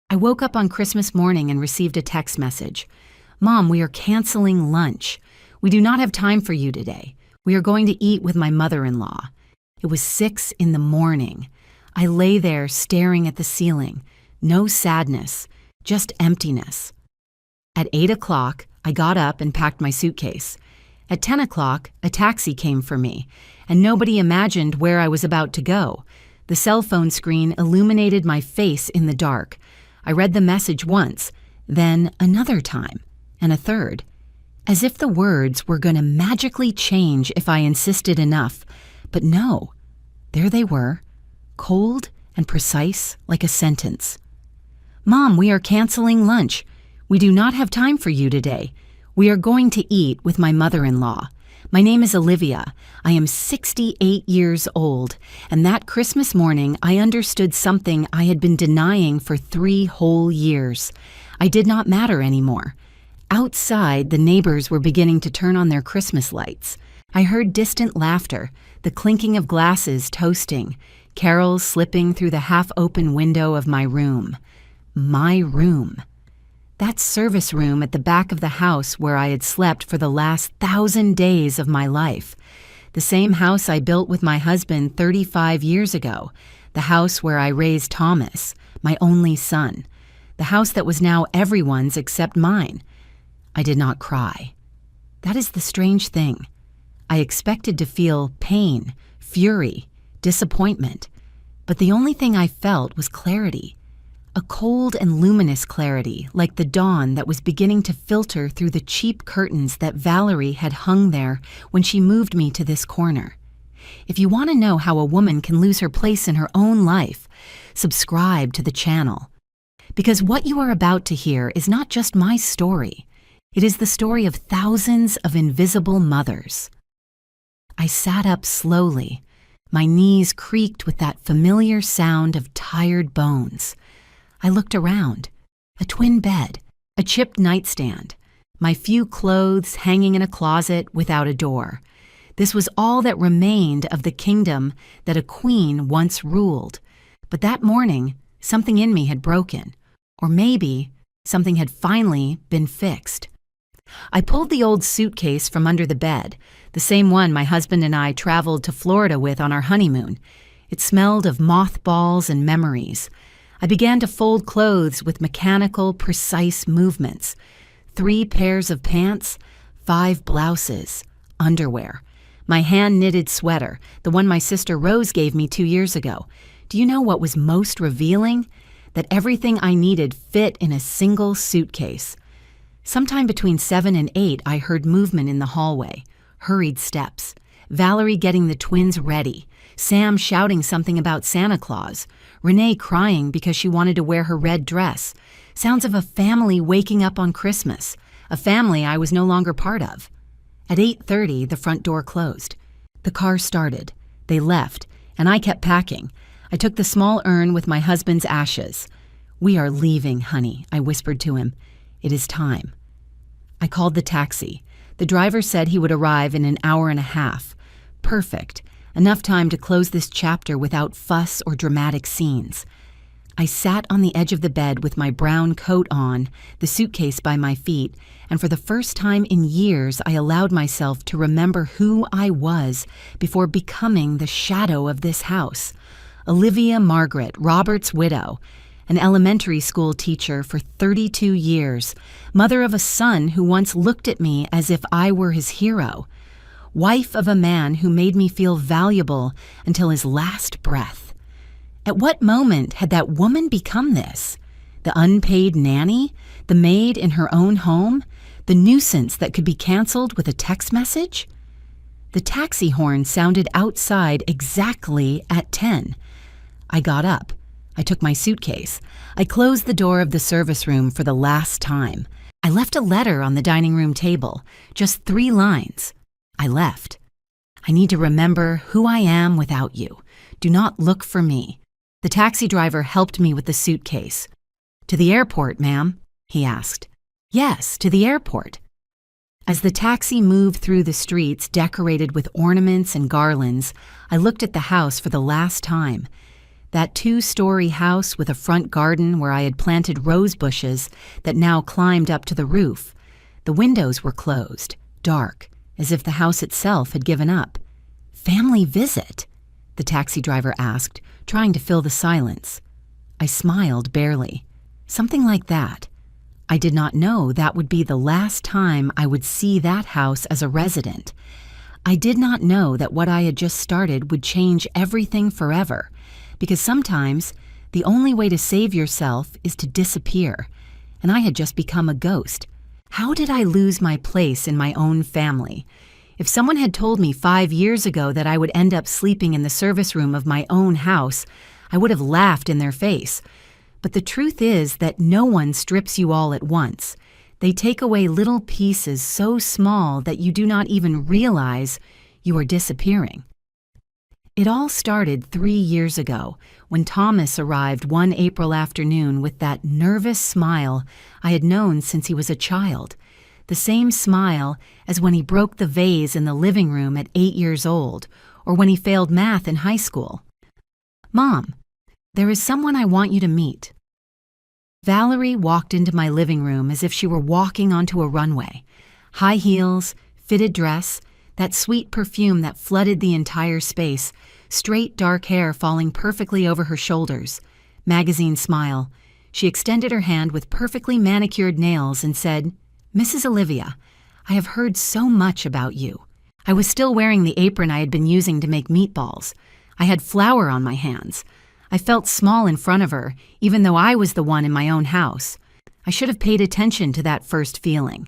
I woke up on Christmas morning and received a text message. "Mom, we are canceling lunch. We do not have time for you today. We are going to eat with my mother-in-law." It was 6 in the morning. I lay there staring at the ceiling. No sadness, just emptiness. At 8 o'clock, I got up and packed my suitcase. At 10 o'clock, a taxi came for me, and nobody imagined where I was about to go. The cell phone screen illuminated my face in the dark. I read the message once, then another time, and a third. As if the words were going to magically change if I insisted enough. But no, there they were, cold and precise like a sentence. "Mom, we are canceling lunch. We do not have time for you today. We are going to eat with my mother-in-law. My name is Olivia. I am 68 years old, and that Christmas morning I understood something I had been denying for 3 whole years. I did not matter anymore. Outside, the neighbors were beginning to turn on their Christmas lights. I heard distant laughter, the clinking of glasses toasting, carols slipping through the half-open window of my room. My room. That service room at the back of the house where I had slept for the last 1,000 days of my life. The same house I built with my husband 35 years ago. The house where I raised Thomas, my only son. The house that was now everyone's except mine. I did not cry. That is the strange thing. I expected to feel pain, fury, disappointment. But the only thing I felt was clarity. A cold and luminous clarity, like the dawn that was beginning to filter through the cheap curtains that Valerie had hung there when she moved me to this corner. If you want to know how a woman can lose her place in her own life, subscribe to the channel. Because what you are about to hear is not just my story. It is the story of thousands of invisible mothers. I sat up slowly. My knees creaked with that familiar sound of tired bones. I looked around. A twin bed, a chipped nightstand, my few clothes hanging in a closet without a door. This was all that remained of the kingdom that a queen once ruled. But that morning, something in me had broken. Or maybe something had finally been fixed. I pulled the old suitcase from under the bed, the same one my husband and I traveled to Florida with on our honeymoon. It smelled of mothballs and memories. I began to fold clothes with mechanical, precise movements. 3 pairs of pants, 5 blouses, underwear. My hand-knitted sweater, the one my sister Rose gave me 2 years ago. Do you know what was most revealing? That everything I needed fit in a single suitcase. Sometime between 7 and 8, I heard movement in the hallway, hurried steps, Valerie getting the twins ready, Sam shouting something about Santa Claus, Renee crying because she wanted to wear her red dress, sounds of a family waking up on Christmas, a family I was no longer part of. At 8:30, the front door closed. The car started. They left, and I kept packing. I took the small urn with my husband's ashes. "We are leaving, honey," I whispered to him. "It is time." I called the taxi. The driver said he would arrive in an hour and a half. Perfect. Enough time to close this chapter without fuss or dramatic scenes. I sat on the edge of the bed with my brown coat on, the suitcase by my feet, and for the first time in years I allowed myself to remember who I was before becoming the shadow of this house. Olivia Margaret, Robert's widow, an elementary school teacher for 32 years, mother of a son who once looked at me as if I were his hero, wife of a man who made me feel valuable until his last breath. At what moment had that woman become this? The unpaid nanny? The maid in her own home? The nuisance that could be canceled with a text message? The taxi horn sounded outside exactly at 10. I got up. I took my suitcase. I closed the door of the service room for the last time. I left a letter on the dining room table, just 3 lines. I left. "I need to remember who I am without you. Do not look for me." The taxi driver helped me with the suitcase. "To the airport, ma'am?" he asked. "Yes, to the airport." As the taxi moved through the streets decorated with ornaments and garlands, I looked at the house for the last time. That 2-story house with a front garden where I had planted rose bushes that now climbed up to the roof. The windows were closed, dark, as if the house itself had given up. "Family visit?" the taxi driver asked, trying to fill the silence. I smiled barely. Something like that. I did not know that would be the last time I would see that house as a resident. I did not know that what I had just started would change everything forever, because sometimes the only way to save yourself is to disappear, and I had just become a ghost. How did I lose my place in my own family? If someone had told me 5 years ago that I would end up sleeping in the service room of my own house, I would have laughed in their face. But the truth is that no one strips you all at once. They take away little pieces so small that you do not even realize you are disappearing. It all started 3 years ago when Thomas arrived one April afternoon with that nervous smile I had known since he was a child. The same smile as when he broke the vase in the living room at 8 years old, or when he failed math in high school. "Mom, there is someone I want you to meet." Valerie walked into my living room as if she were walking onto a runway. High heels, fitted dress, that sweet perfume that flooded the entire space, straight dark hair falling perfectly over her shoulders. Magazine smile. She extended her hand with perfectly manicured nails and said, "Mrs. Olivia, I have heard so much about you." I was still wearing the apron I had been using to make meatballs. I had flour on my hands. I felt small in front of her, even though I was the one in my own house. I should have paid attention to that first feeling.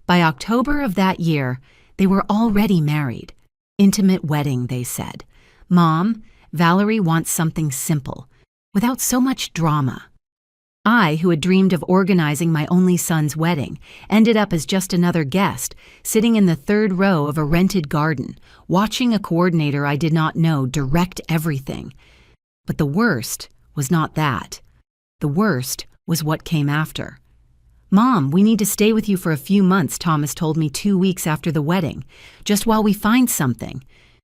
By October of that year, they were already married. Intimate wedding, they said. "Mom, Valerie wants something simple, without so much drama." I, who had dreamed of organizing my only son's wedding, ended up as just another guest, sitting in the 3rd row of a rented garden, watching a coordinator I did not know direct everything. But the worst was not that. The worst was what came after. "Mom, we need to stay with you for a few months," Thomas told me 2 weeks after the wedding, "just while we find something.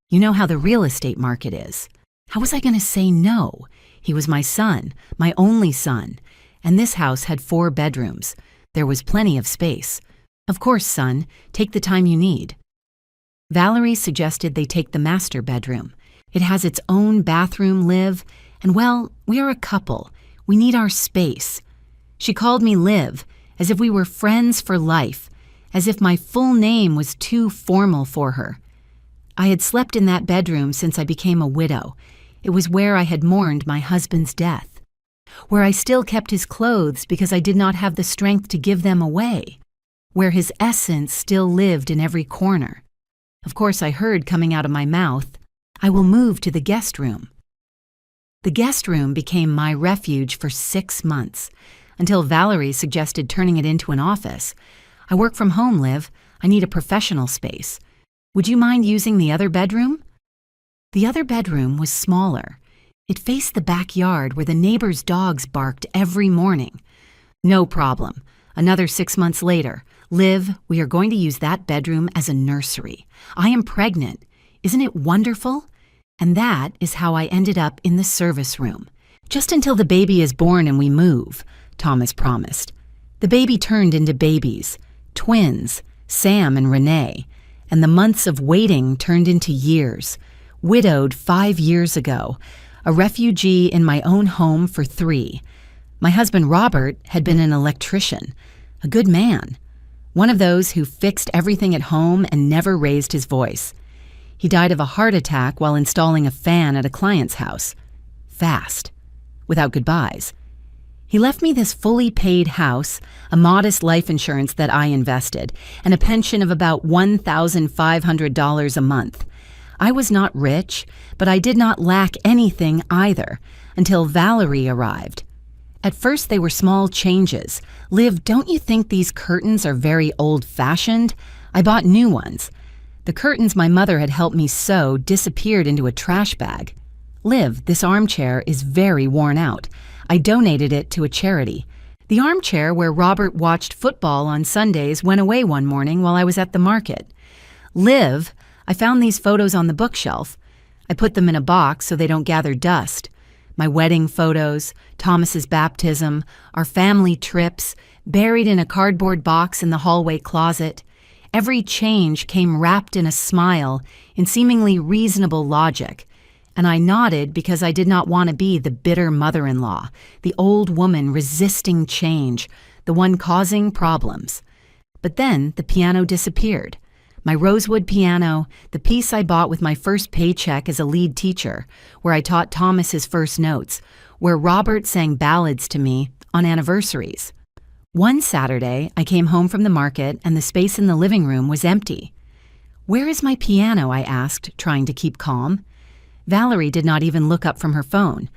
You know how the real estate market is." How was I going to say no? He was my son, my only son. And this house had 4 bedrooms. There was plenty of space. "Of course, son, take the time you need." Valerie suggested they take the master bedroom. It has its own bathroom, Liv, and well, we are a couple. We need our space. She called me Liv, as if we were friends for life, as if my full name was too formal for her. I had slept in that bedroom since I became a widow. It was where I had mourned my husband's death, where I still kept his clothes because I did not have the strength to give them away, where his essence still lived in every corner. Of course, I heard coming out of my mouth, "I will move to the guest room." The guest room became my refuge for 6 months, until Valerie suggested turning it into an office. "I work from home, Liv. I need a professional space. Would you mind using the other bedroom?" The other bedroom was smaller. It faced the backyard where the neighbors' dogs barked every morning. "No problem. Another 6 months later. Liv, we are going to use that bedroom as a nursery. I am pregnant. Isn't it wonderful?" And that is how I ended up in the service room. "Just until the baby is born and we move," Thomas promised. The baby turned into babies, twins, Sam and Renee, and the months of waiting turned into years. Widowed 5 years ago, a refugee in my own home for 3. My husband Robert had been an electrician, a good man, one of those who fixed everything at home and never raised his voice. He died of a heart attack while installing a fan at a client's house. Fast, without goodbyes. He left me this fully paid house, a modest life insurance that I invested, and a pension of about $1,500 a month. I was not rich, but I did not lack anything either, until Valerie arrived. At first they were small changes. "Liv, don't you think these curtains are very old-fashioned?" I bought new ones. The curtains my mother had helped me sew disappeared into a trash bag. "Liv, this armchair is very worn out. I donated it to a charity. The armchair where Robert watched football on Sundays went away one morning while I was at the market. "Liv, I found these photos on the bookshelf. I put them in a box so they don't gather dust. My wedding photos, Thomas's baptism, our family trips, buried in a cardboard box in the hallway closet. Every change came wrapped in a smile, in seemingly reasonable logic. And I nodded because I did not want to be the bitter mother-in-law, the old woman resisting change, the one causing problems. But then the piano disappeared. My rosewood piano, the piece I bought with my first paycheck as a lead teacher, where I taught Thomas his first notes, where Robert sang ballads to me on anniversaries. One Saturday, I came home from the market and the space in the living room was empty. "Where is my piano?" I asked, trying to keep calm. Valerie did not even look up from her phone.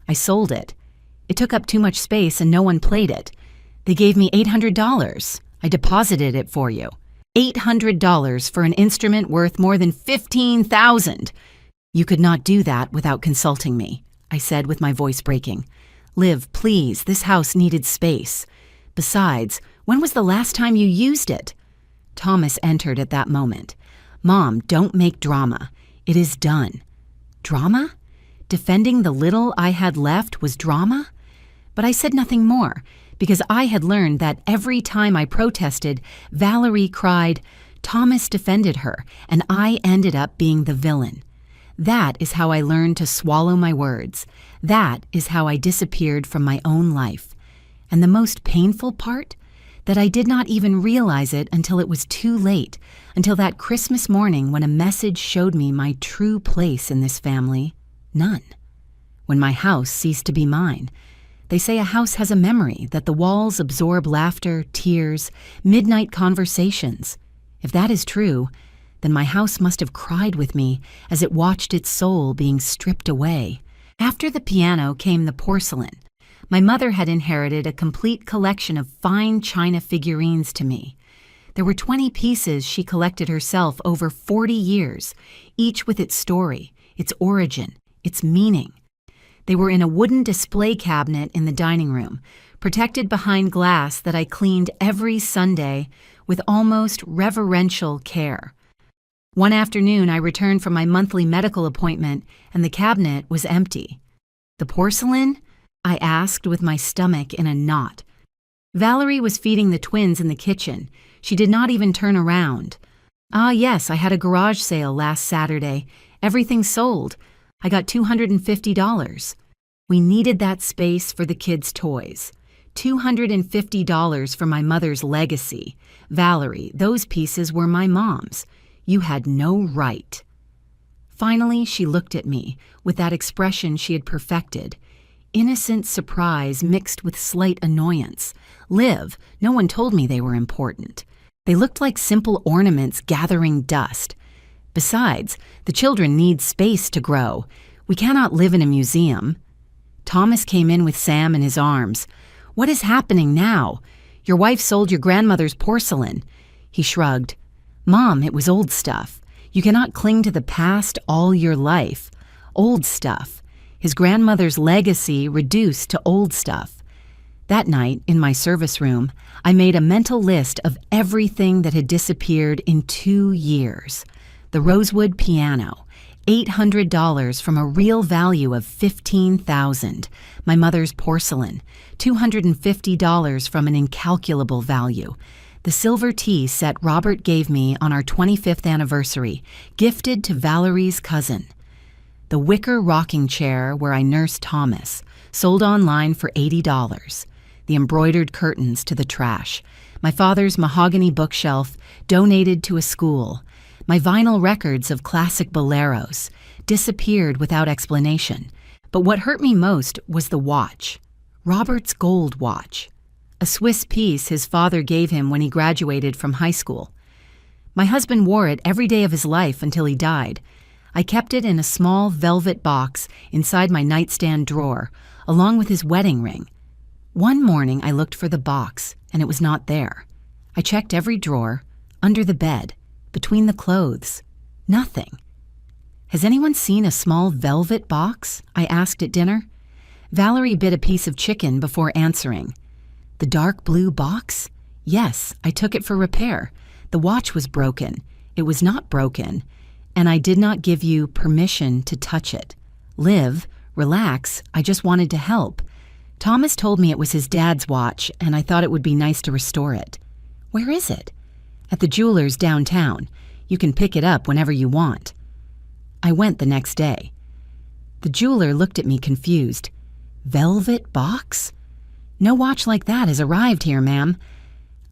"I sold it. It took up too much space and no one played it. They gave me $800. I deposited it for you. $800 for an instrument worth more than $15,000. "You could not do that without consulting me," I said with my voice breaking. "Liv, please, this house needed space. Besides, when was the last time you used it?" Thomas entered at that moment. "Mom, don't make drama. It is done." Drama? Defending the little I had left was drama? But I said nothing more, because I had learned that every time I protested, Valerie cried, Thomas defended her, and I ended up being the villain. That is how I learned to swallow my words. That is how I disappeared from my own life. And the most painful part? That I did not even realize it until it was too late, until that Christmas morning when a message showed me my true place in this family. None. When my house ceased to be mine. They say a house has a memory, that the walls absorb laughter, tears, midnight conversations. If that is true, then my house must have cried with me as it watched its soul being stripped away. After the piano came the porcelain. My mother had inherited a complete collection of fine china figurines to me. There were 20 pieces she collected herself over 40 years, each with its story, its origin, its meaning. They were in a wooden display cabinet in the dining room, protected behind glass that I cleaned every Sunday with almost reverential care. One afternoon, I returned from my monthly medical appointment, and the cabinet was empty. "The porcelain?" I asked with my stomach in a knot. Valerie was feeding the twins in the kitchen. She did not even turn around. "Ah, yes, I had a garage sale last Saturday. Everything sold. I got $250. We needed that space for the kids' toys. $250 for my mother's legacy. Valerie, those pieces were my mom's. You had no right." Finally, she looked at me with that expression she had perfected. Innocent surprise mixed with slight annoyance. "Liv, no one told me they were important. They looked like simple ornaments gathering dust. Besides, the children need space to grow. We cannot live in a museum." Thomas came in with Sam in his arms. "What is happening now? Your wife sold your grandmother's porcelain." He shrugged. "Mom, it was old stuff. You cannot cling to the past all your life. Old stuff. His grandmother's legacy reduced to old stuff." That night, in my service room, I made a mental list of everything that had disappeared in 2 years. The rosewood piano, $800 from a real value of $15,000. My mother's porcelain, $250 from an incalculable value. The silver tea set Robert gave me on our 25th anniversary, gifted to Valerie's cousin. The wicker rocking chair where I nursed Thomas, sold online for $80. The embroidered curtains to the trash. My father's mahogany bookshelf, donated to a school. My vinyl records of classic boleros, disappeared without explanation. But what hurt me most was the watch. Robert's gold watch. A Swiss piece his father gave him when he graduated from high school. My husband wore it every day of his life until he died. I kept it in a small velvet box inside my nightstand drawer, along with his wedding ring. One morning I looked for the box, and it was not there. I checked every drawer, under the bed, between the clothes. Nothing. "Has anyone seen a small velvet box?" I asked at dinner. Valerie bit a piece of chicken before answering. "The dark blue box? Yes, I took it for repair. The watch was broken. It was not broken. And I did not give you permission to touch it. Liv, Relax, I just wanted to help. Thomas told me it was his dad's watch, and I thought it would be nice to restore it. Where is it? At the jeweler's downtown. You can pick it up whenever you want. I went the next day. The jeweler looked at me confused. Velvet box? No watch like that has arrived here, ma'am.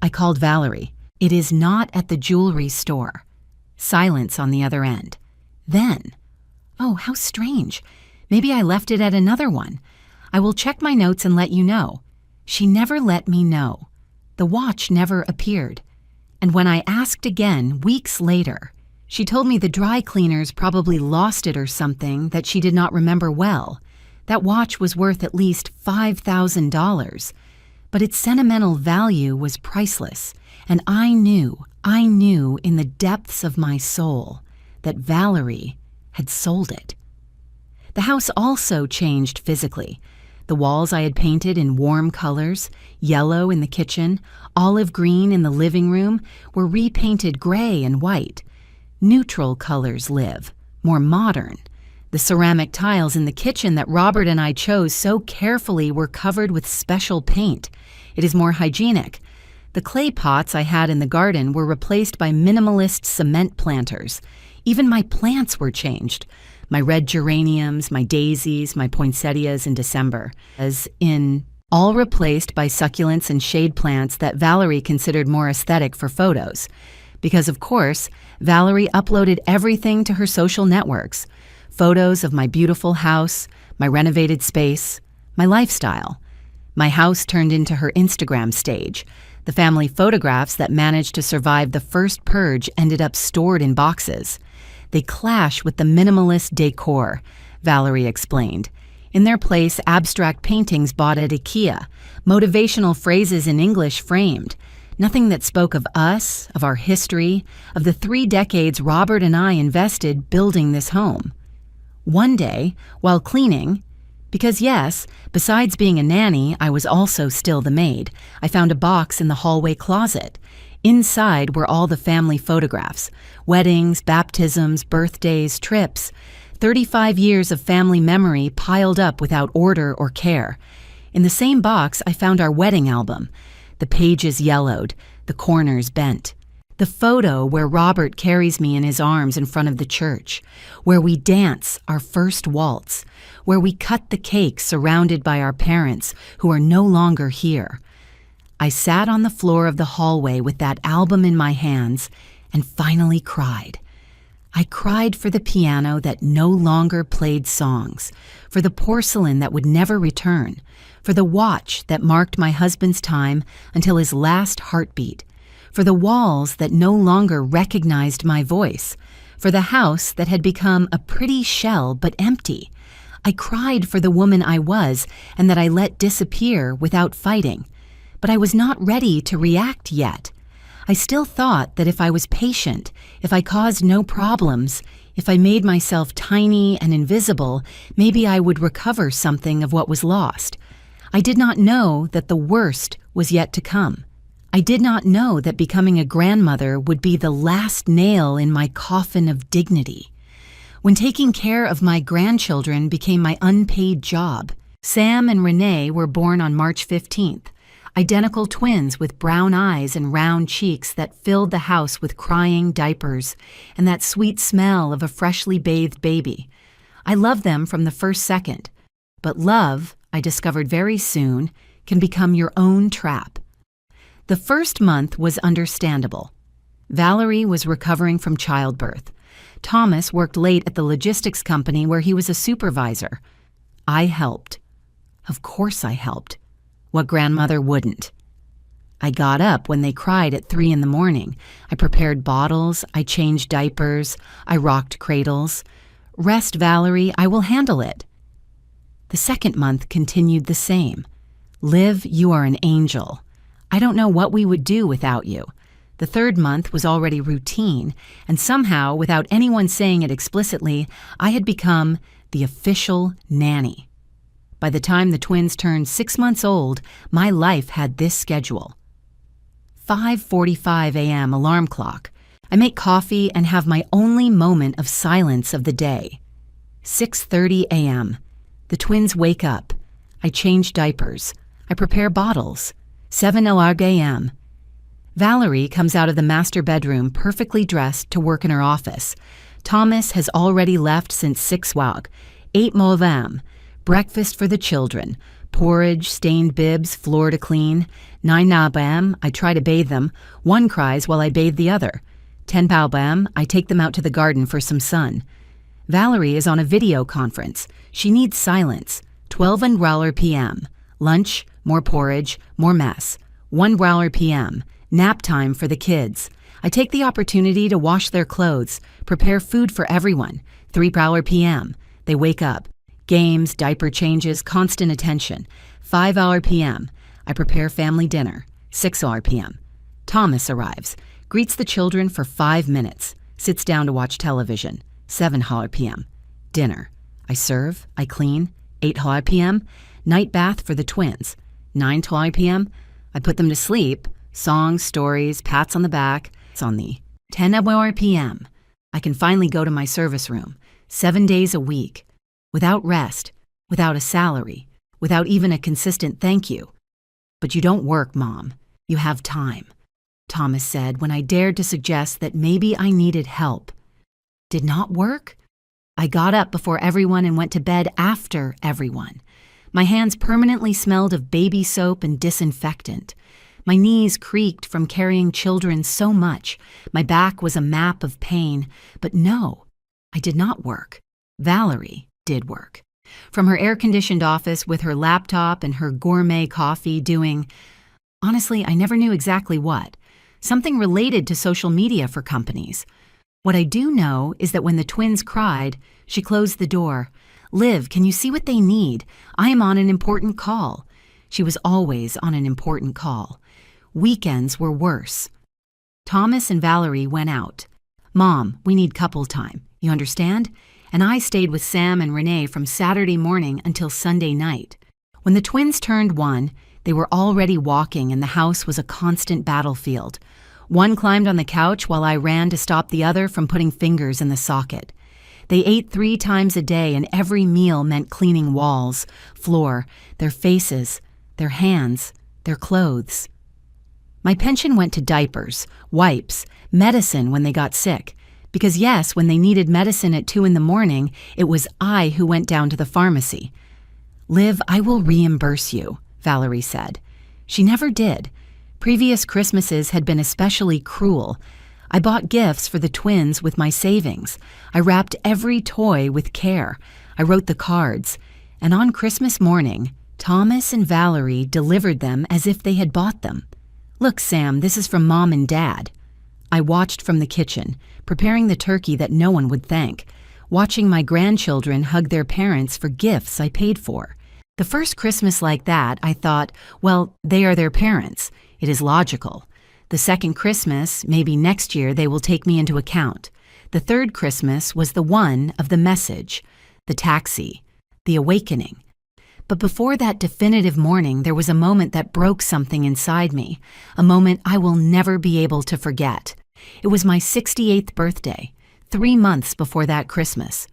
I called Valerie. It is not at the jewelry store. Silence on the other end. Then, oh, how strange. Maybe I left it at another one. I will check my notes and let you know. She never let me know. The watch never appeared. And when I asked again, weeks later, she told me the dry cleaners probably lost it or something that she did not remember well. That watch was worth at least $5,000. But its sentimental value was priceless, and I knew in the depths of my soul that Valerie had sold it. The house also changed physically. The walls I had painted in warm colors, yellow in the kitchen, olive green in the living room, were repainted gray and white. Neutral colors live, more modern. The ceramic tiles in the kitchen that Robert and I chose so carefully were covered with special paint. It is more hygienic. The clay pots I had in the garden were replaced by minimalist cement planters. Even my plants were changed. My red geraniums, my daisies, my poinsettias in December, all replaced by succulents and shade plants that Valerie considered more aesthetic for photos. Because, of course, Valerie uploaded everything to her social networks. Photos of my beautiful house, my renovated space, my lifestyle. My house turned into her Instagram stage. The family photographs that managed to survive the first purge ended up stored in boxes. They clash with the minimalist decor, Valerie explained. In their place, abstract paintings bought at IKEA, motivational phrases in English framed. Nothing that spoke of us, of our history, of the 3 decades Robert and I invested building this home. One day, while cleaning, because yes, besides being a nanny, I was also still the maid, I found a box in the hallway closet. Inside were all the family photographs, weddings, baptisms, birthdays, trips, 35 years of family memory piled up without order or care. In the same box, I found our wedding album. The pages yellowed, the corners bent. The photo where Robert carries me in his arms in front of the church, where we dance our first waltz, where we cut the cake surrounded by our parents who are no longer here. I sat on the floor of the hallway with that album in my hands and finally cried. I cried for the piano that no longer played songs, for the porcelain that would never return, for the watch that marked my husband's time until his last heartbeat, for the walls that no longer recognized my voice, for the house that had become a pretty shell but empty. I cried for the woman I was and that I let disappear without fighting. But I was not ready to react yet. I still thought that if I was patient, if I caused no problems, if I made myself tiny and invisible, maybe I would recover something of what was lost. I did not know that the worst was yet to come. I did not know that becoming a grandmother would be the last nail in my coffin of dignity. When taking care of my grandchildren became my unpaid job, Sam and Renee were born on March 15th. Identical twins with brown eyes and round cheeks that filled the house with crying diapers and that sweet smell of a freshly bathed baby. I loved them from the first second. But love, I discovered very soon, can become your own trap. The first month was understandable. Valerie was recovering from childbirth. Thomas worked late at the logistics company where he was a supervisor. I helped. Of course I helped. What grandmother wouldn't? I got up when they cried at 3 a.m. I prepared bottles, I changed diapers, I rocked cradles. Rest, Valerie, I will handle it. The second month continued the same. Liv, you are an angel. I don't know what we would do without you. The third month was already routine, and somehow, without anyone saying it explicitly, I had become the official nanny. By the time the twins turned 6 months old, my life had this schedule. 5:45 a.m. alarm clock. I make coffee and have my only moment of silence of the day. 6:30 a.m. The twins wake up. I change diapers. I prepare bottles. 7:00 a.m. Valerie comes out of the master bedroom perfectly dressed to work in her office. Thomas has already left since 6:00. 8:00 a.m. Breakfast for the children. Porridge, stained bibs, floor to clean. 9:00 a.m. I try to bathe them. One cries while I bathe the other. 10:00 a.m. I take them out to the garden for some sun. Valerie is on a video conference. She needs silence. 12:00 p.m. Lunch, more porridge, more mess. 1:00 p.m. Nap time for the kids. I take the opportunity to wash their clothes, prepare food for everyone. 3:00 p.m. They wake up. Games, diaper changes, constant attention. 5:00 p.m. I prepare family dinner. 6:00 p.m. Thomas arrives, greets the children for 5 minutes, sits down to watch television. 7:00 p.m. Dinner. I serve, I clean. 8:00 p.m. Night bath for the twins. 9:00 p.m. I put them to sleep. Songs, stories, pats on the back. It's on the 10:00 p.m. I can finally go to my service room. 7 days a week. Without rest, without a salary, without even a consistent thank you. But you don't work, Mom. You have time, Thomas said when I dared to suggest that maybe I needed help. Did not work? I got up before everyone and went to bed after everyone. My hands permanently smelled of baby soap and disinfectant. My knees creaked from carrying children so much. My back was a map of pain. But no, I did not work. Valerie did work. From her air-conditioned office with her laptop and her gourmet coffee doing, honestly, I never knew exactly what, something related to social media for companies. What I do know is that when the twins cried, she closed the door. Liv, can you see what they need? I am on an important call. She was always on an important call. Weekends were worse. Thomas and Valerie went out. Mom, we need couple time. You understand? And I stayed with Sam and Renee from Saturday morning until Sunday night. When the twins turned 1, they were already walking and the house was a constant battlefield. One climbed on the couch while I ran to stop the other from putting fingers in the socket. They ate 3 times a day and every meal meant cleaning walls, floor, their faces, their hands, their clothes. My pension went to diapers, wipes, medicine when they got sick. Because yes, when they needed medicine at 2 a.m, it was I who went down to the pharmacy. Liv, I will reimburse you, Valerie said. She never did. Previous Christmases had been especially cruel. I bought gifts for the twins with my savings. I wrapped every toy with care. I wrote the cards. And on Christmas morning, Thomas and Valerie delivered them as if they had bought them. Look, Sam, this is from Mom and Dad. I watched from the kitchen, preparing the turkey that no one would thank, watching my grandchildren hug their parents for gifts I paid for. The first Christmas like that, I thought, well, they are their parents. It is logical. The second Christmas, maybe next year they will take me into account. The third Christmas was the one of the message, the taxi, the awakening. But before that definitive morning, there was a moment that broke something inside me, a moment I will never be able to forget. It was my 68th birthday, 3 months before that Christmas.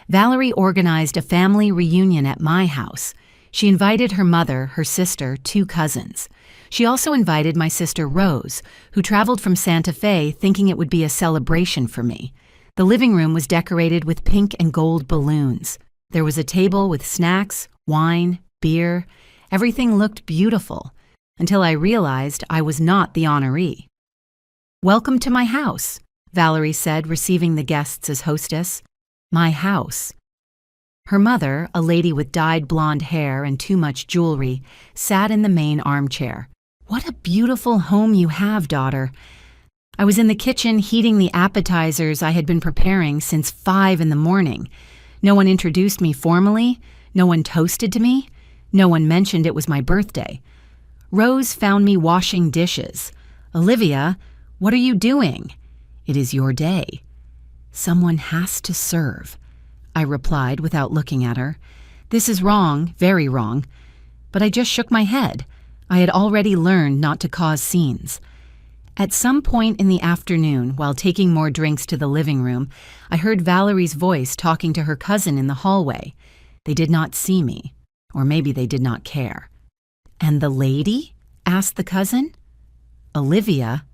Valerie organized a family reunion at my house. She invited her mother, her sister, 2 cousins. She also invited my sister Rose, who traveled from Santa Fe thinking it would be a celebration for me. The living room was decorated with pink and gold balloons. There was a table with snacks, wine, beer. Everything looked beautiful, until I realized I was not the honoree. Welcome to my house, Valerie said, receiving the guests as hostess. My house. Her mother, a lady with dyed blonde hair and too much jewelry, sat in the main armchair. What a beautiful home you have, daughter. I was in the kitchen heating the appetizers I had been preparing since 5 a.m. No one introduced me formally. No one toasted to me. No one mentioned it was my birthday. Rose found me washing dishes. Olivia, what are you doing? It is your day. Someone has to serve, I replied without looking at her. This is wrong, very wrong. But I just shook my head. I had already learned not to cause scenes. At some point in the afternoon, while taking more drinks to the living room, I heard Valerie's voice talking to her cousin in the hallway. They did not see me, or maybe they did not care. "And the lady?" asked the cousin. "Olivia?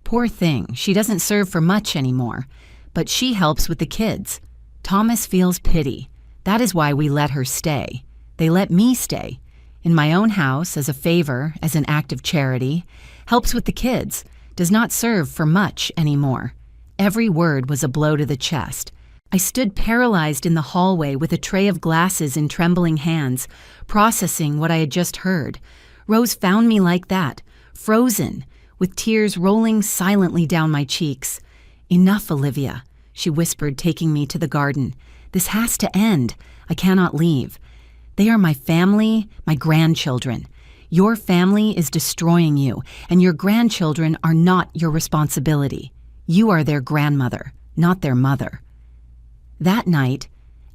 Poor thing, she doesn't serve for much anymore, but she helps with the kids. Thomas feels pity. That is why we let her stay. They let me stay. In my own house, as a favor, as an act of charity. Helps with the kids. Does not serve for much anymore." Every word was a blow to the chest. I stood paralyzed in the hallway with a tray of glasses in trembling hands, processing what I had just heard. Rose found me like that, frozen, with tears rolling silently down my cheeks. "Enough, Olivia," she whispered, taking me to the garden. "This has to end. I cannot leave. They are my family, my grandchildren. Your family is destroying you, and your grandchildren are not your responsibility. You are their grandmother, not their mother." That night,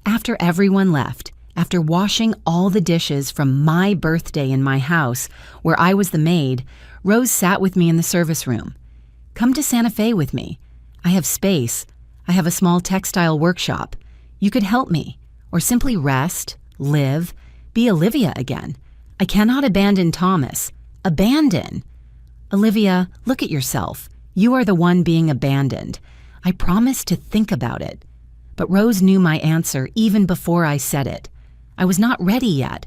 after everyone left, after washing all the dishes from my birthday in my house, where I was the maid, Rose sat with me in the service room. "Come to Santa Fe with me. I have space. I have a small textile workshop. You could help me, or simply rest, live, be Olivia again. I cannot abandon Thomas. Abandon? Olivia, look at yourself. You are the one being abandoned. I promised to think about it." But Rose knew my answer even before I said it. I was not ready yet.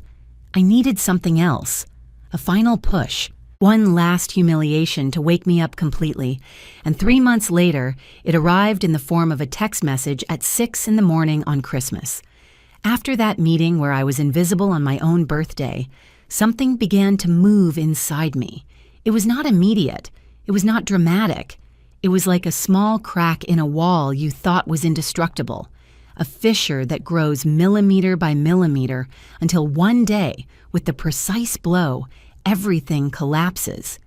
I needed something else. A final push. One last humiliation to wake me up completely. And 3 months later, it arrived in the form of a text message at 6 a.m. on Christmas. After that meeting where I was invisible on my own birthday, something began to move inside me. It was not immediate. It was not dramatic. It was like a small crack in a wall you thought was indestructible, a fissure that grows millimeter by millimeter until one day, with the precise blow, everything collapses.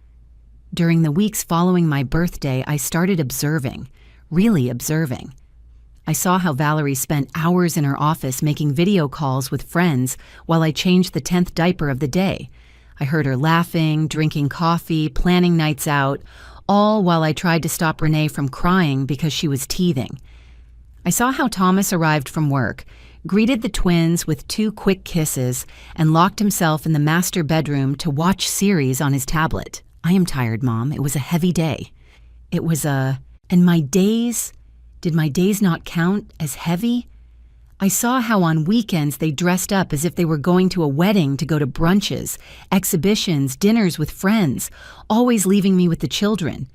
During the weeks following my birthday, I started observing, really observing. I saw how Valerie spent hours in her office making video calls with friends while I changed the 10th diaper of the day. I heard her laughing, drinking coffee, planning nights out, all while I tried to stop Renee from crying because she was teething. I saw how Thomas arrived from work, greeted the twins with 2 quick kisses, and locked himself in the master bedroom to watch series on his tablet. "I am tired, Mom. It was a heavy day." And my days? Did my days not count as heavy? I saw how on weekends they dressed up as if they were going to a wedding to go to brunches, exhibitions, dinners with friends, always leaving me with the children.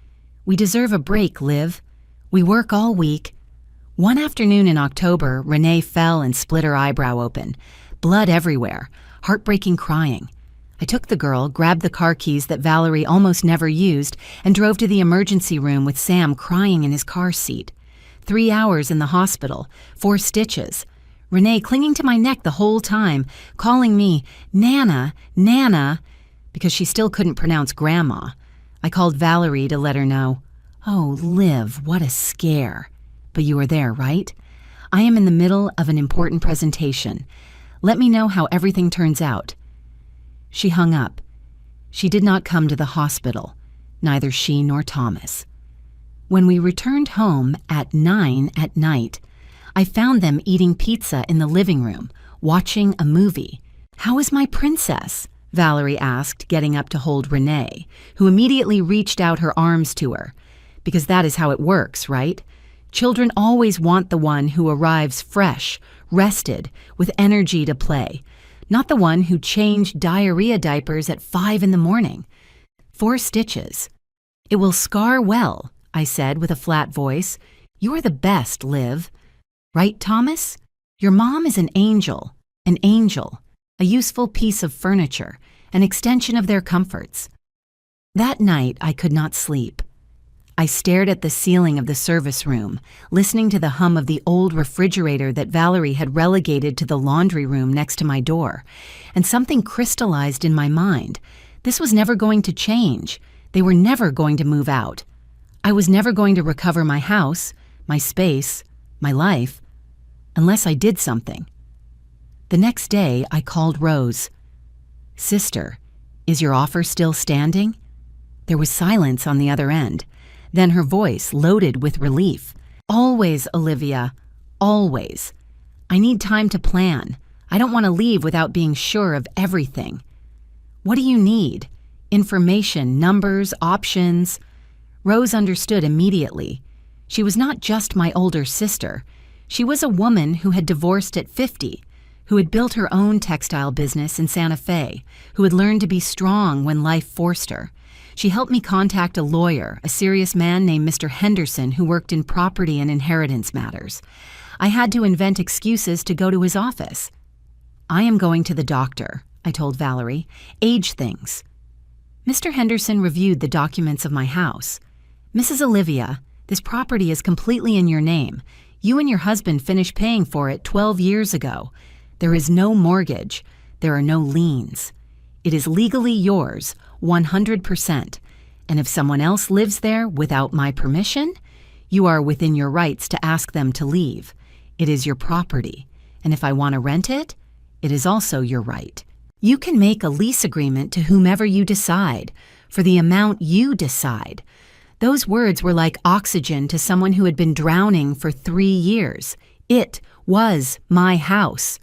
We deserve a break, Liv. We work all week. One afternoon in October, Renee fell and split her eyebrow open. Blood everywhere, heartbreaking crying. I took the girl, grabbed the car keys that Valerie almost never used, and drove to the emergency room with Sam crying in his car seat. 3 hours in the hospital, 4 stitches. Renee clinging to my neck the whole time, calling me Nana, Nana, because she still couldn't pronounce Grandma. I called Valerie to let her know. "Oh, Liv, what a scare. But you were there, right? I am in the middle of an important presentation. Let me know how everything turns out." She hung up. She did not come to the hospital, neither she nor Thomas. When we returned home at 9 at night, I found them eating pizza in the living room, watching a movie. "How is my princess?" Valerie asked, getting up to hold Renee, who immediately reached out her arms to her. Because that is how it works, right? Children always want the one who arrives fresh, rested, with energy to play, not the one who changed diarrhea diapers at 5 a.m. 4 stitches. "It will scar well," I said with a flat voice. "You are the best, Liv. Right, Thomas? Your mom is an angel, a useful piece of furniture, an extension of their comforts." That night, I could not sleep. I stared at the ceiling of the service room, listening to the hum of the old refrigerator that Valerie had relegated to the laundry room next to my door, and something crystallized in my mind. This was never going to change. They were never going to move out. I was never going to recover my house, my space, my life, unless I did something. The next day, I called Rose. "Sister, is your offer still standing?" There was silence on the other end. Then her voice loaded with relief. "Always, Olivia, always. I need time to plan. I don't want to leave without being sure of everything. What do you need? Information, numbers, options. Rose understood immediately. She was not just my older sister. She was a woman who had divorced at 50, who had built her own textile business in Santa Fe, who had learned to be strong when life forced her. She helped me contact a lawyer, a serious man named Mr. Henderson who worked in property and inheritance matters. I had to invent excuses to go to his office. I am going to the doctor, I told Valerie. Age things. Mr. Henderson reviewed the documents of my house. Mrs. Olivia, this property is completely in your name. You and your husband finished paying for it 12 years ago. There is no mortgage. There are no liens. It is legally yours, 100%. And if someone else lives there without my permission, you are within your rights to ask them to leave. It is your property. And if I want to rent it, it is also your right. You can make a lease agreement to whomever you decide, for the amount you decide. Those words were like oxygen to someone who had been drowning for 3 years. It was my house.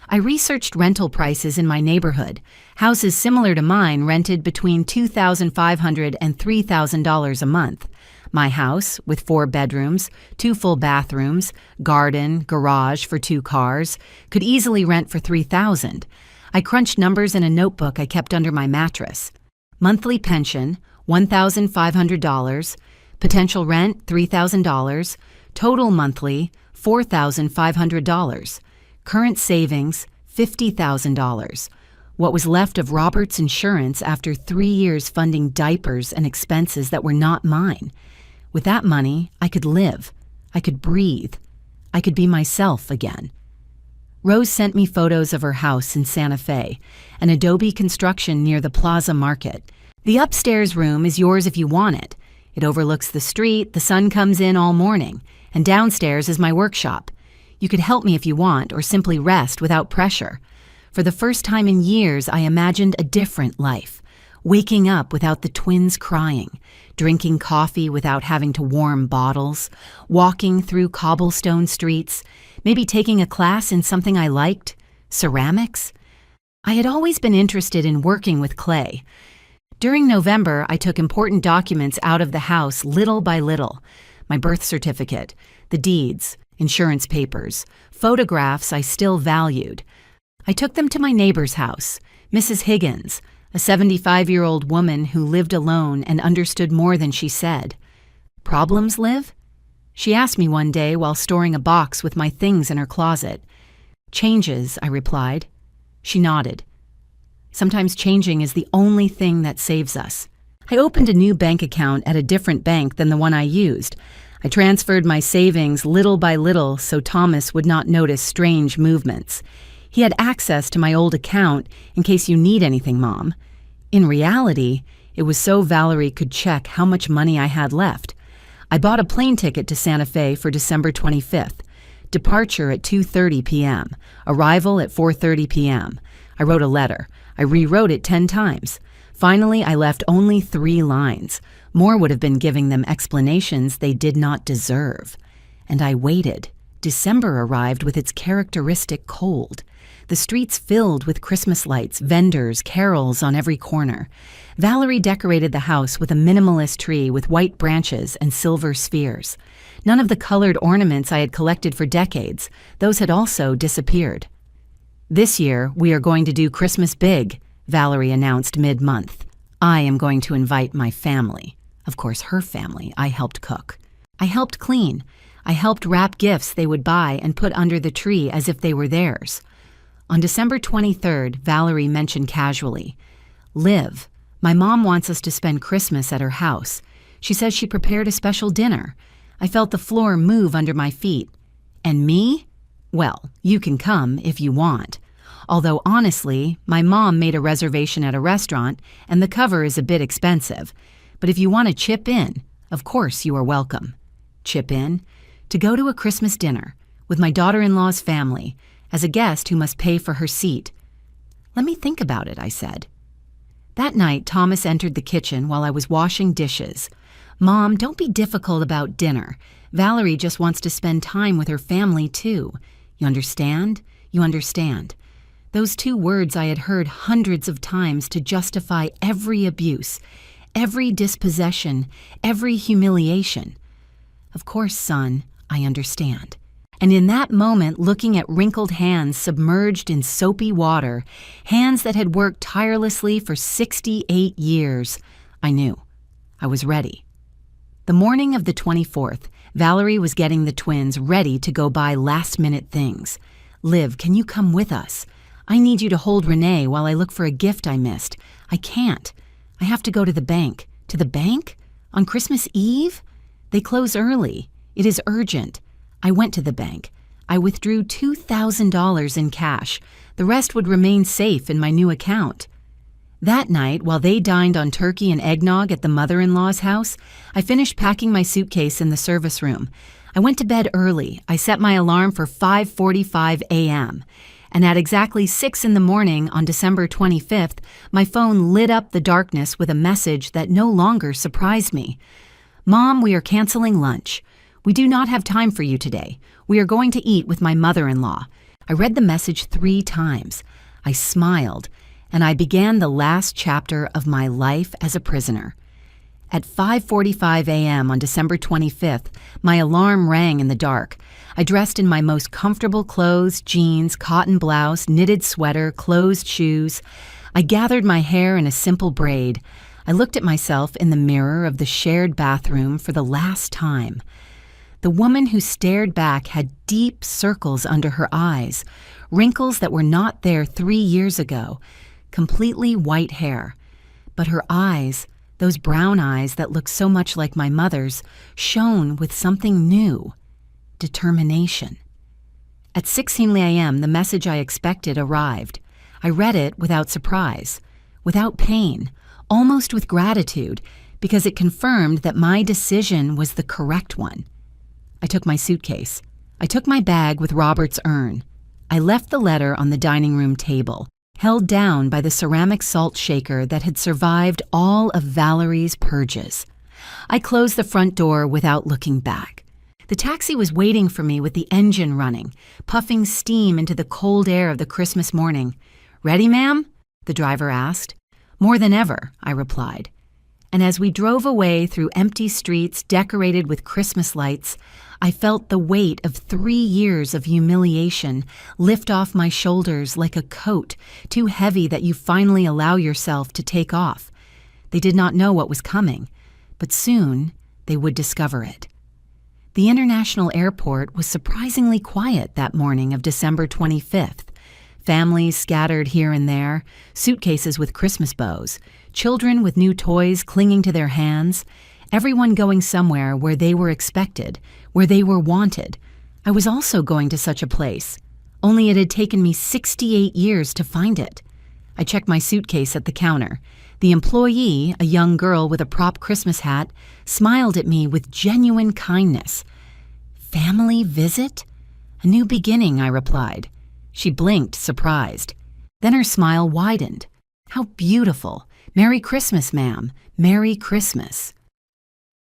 I researched rental prices in my neighborhood. Houses similar to mine rented between $2,500 and $3,000 a month. My house, with 4 bedrooms, 2 full bathrooms, garden, garage for 2 cars, could easily rent for $3,000. I crunched numbers in a notebook I kept under my mattress. Monthly pension, $1,500. Potential rent, $3,000. Total monthly, $4,500. Current savings, $50,000. What was left of Robert's insurance after 3 years funding diapers and expenses that were not mine. With that money, I could live. I could breathe. I could be myself again. Rose sent me photos of her house in Santa Fe, an adobe construction near the Plaza Market. The upstairs room is yours if you want it. It overlooks the street, the sun comes in all morning, and downstairs is my workshop. You could help me if you want, or simply rest without pressure. For the first time in years, I imagined a different life. Waking up without the twins crying, drinking coffee without having to warm bottles, walking through cobblestone streets, maybe taking a class in something I liked, ceramics. I had always been interested in working with clay. During November, I took important documents out of the house little by little. My birth certificate, the deeds, insurance papers, photographs I still valued. I took them to my neighbor's house, Mrs. Higgins, a 75-year-old woman who lived alone and understood more than she said. Problems, Liv? She asked me one day while storing a box with my things in her closet. Changes, I replied. She nodded. Sometimes changing is the only thing that saves us. I opened a new bank account at a different bank than the one I used. I transferred my savings little by little so Thomas would not notice strange movements. He had access to my old account in case you need anything, Mom. In reality, it was so Valerie could check how much money I had left. I bought a plane ticket to Santa Fe for December 25th. Departure at 2:30 p.m. Arrival at 4:30 p.m. I wrote a letter. I rewrote it 10 times. Finally, I left only 3 lines. More would have been giving them explanations they did not deserve. And I waited. December arrived with its characteristic cold. The streets filled with Christmas lights, vendors, carols on every corner. Valerie decorated the house with a minimalist tree with white branches and silver spheres. None of the colored ornaments I had collected for decades. Those had also disappeared. This year, we are going to do Christmas big, Valerie announced mid-month. I am going to invite my family. Of course, her family. I helped cook. I helped clean. I helped wrap gifts they would buy and put under the tree as if they were theirs. On December 23rd, Valerie mentioned casually, Liv, my mom wants us to spend Christmas at her house. She says she prepared a special dinner. I felt the floor move under my feet. And me? Well, you can come if you want. Although honestly, my mom made a reservation at a restaurant and the cover is a bit expensive. But if you want to chip in, of course you are welcome. Chip in? To go to a Christmas dinner with my daughter-in-law's family as a guest who must pay for her seat. Let me think about it, I said. That night, Thomas entered the kitchen while I was washing dishes. Mom, don't be difficult about dinner. Valerie just wants to spend time with her family, too. You understand? You understand. Those two words I had heard hundreds of times to justify every abuse, every dispossession, every humiliation. Of course, son, I understand. And in that moment, looking at wrinkled hands submerged in soapy water, hands that had worked tirelessly for 68 years, I knew. I was ready. The morning of the 24th, Valerie was getting the twins ready to go buy last-minute things. Liv, can you come with us? I need you to hold Renee while I look for a gift I missed. I can't. I have to go to the bank. To the bank? On Christmas Eve? They close early. It is urgent. I went to the bank. I withdrew $2,000 in cash. The rest would remain safe in my new account. That night, while they dined on turkey and eggnog at the mother-in-law's house, I finished packing my suitcase in the service room. I went to bed early. I set my alarm for 5:45 a.m. And at exactly 6 in the morning on December 25th, my phone lit up the darkness with a message that no longer surprised me. Mom, we are canceling lunch. We do not have time for you today. We are going to eat with my mother-in-law. I read the message 3 times. I smiled, and I began the last chapter of my life as a prisoner. At 5:45 a.m. on December 25th, my alarm rang in the dark. I dressed in my most comfortable clothes, jeans, cotton blouse, knitted sweater, closed shoes. I gathered my hair in a simple braid. I looked at myself in the mirror of the shared bathroom for the last time. The woman who stared back had deep circles under her eyes, wrinkles that were not there 3 years ago, completely white hair. But her eyes, those brown eyes that looked so much like my mother's, shone with something new: determination. At 6:00 a.m., the message I expected arrived. I read it without surprise, without pain, almost with gratitude, because it confirmed that my decision was the correct one. I took my suitcase. I took my bag with Robert's urn. I left the letter on the dining room table, held down by the ceramic salt shaker that had survived all of Valerie's purges. I closed the front door without looking back. The taxi was waiting for me with the engine running, puffing steam into the cold air of the Christmas morning. "Ready, ma'am?" the driver asked. "More than ever," I replied. And as we drove away through empty streets decorated with Christmas lights, I felt the weight of 3 years of humiliation lift off my shoulders like a coat, too heavy that you finally allow yourself to take off. They did not know what was coming, but soon they would discover it. The international airport was surprisingly quiet that morning of December 25th. Families scattered here and there, suitcases with Christmas bows, children with new toys clinging to their hands, everyone going somewhere where they were expected, where they were wanted. I was also going to such a place, only it had taken me 68 years to find it. I checked my suitcase at the counter. The employee, a young girl with a prop Christmas hat, smiled at me with genuine kindness. "Family visit?" "A new beginning," I replied. She blinked, surprised. Then her smile widened. "How beautiful. Merry Christmas, ma'am. Merry Christmas."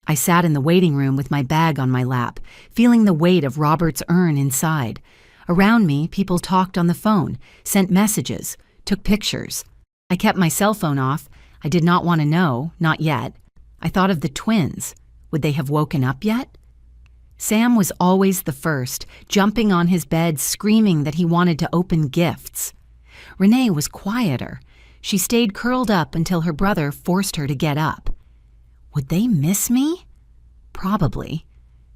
I sat in the waiting room with my bag on my lap, feeling the weight of Robert's urn inside. Around me, people talked on the phone, sent messages, took pictures. I kept my cell phone off. I did not want to know, not yet. I thought of the twins. Would they have woken up yet? Sam was always the first, jumping on his bed, screaming that he wanted to open gifts. Renee was quieter. She stayed curled up until her brother forced her to get up. Would they miss me? Probably.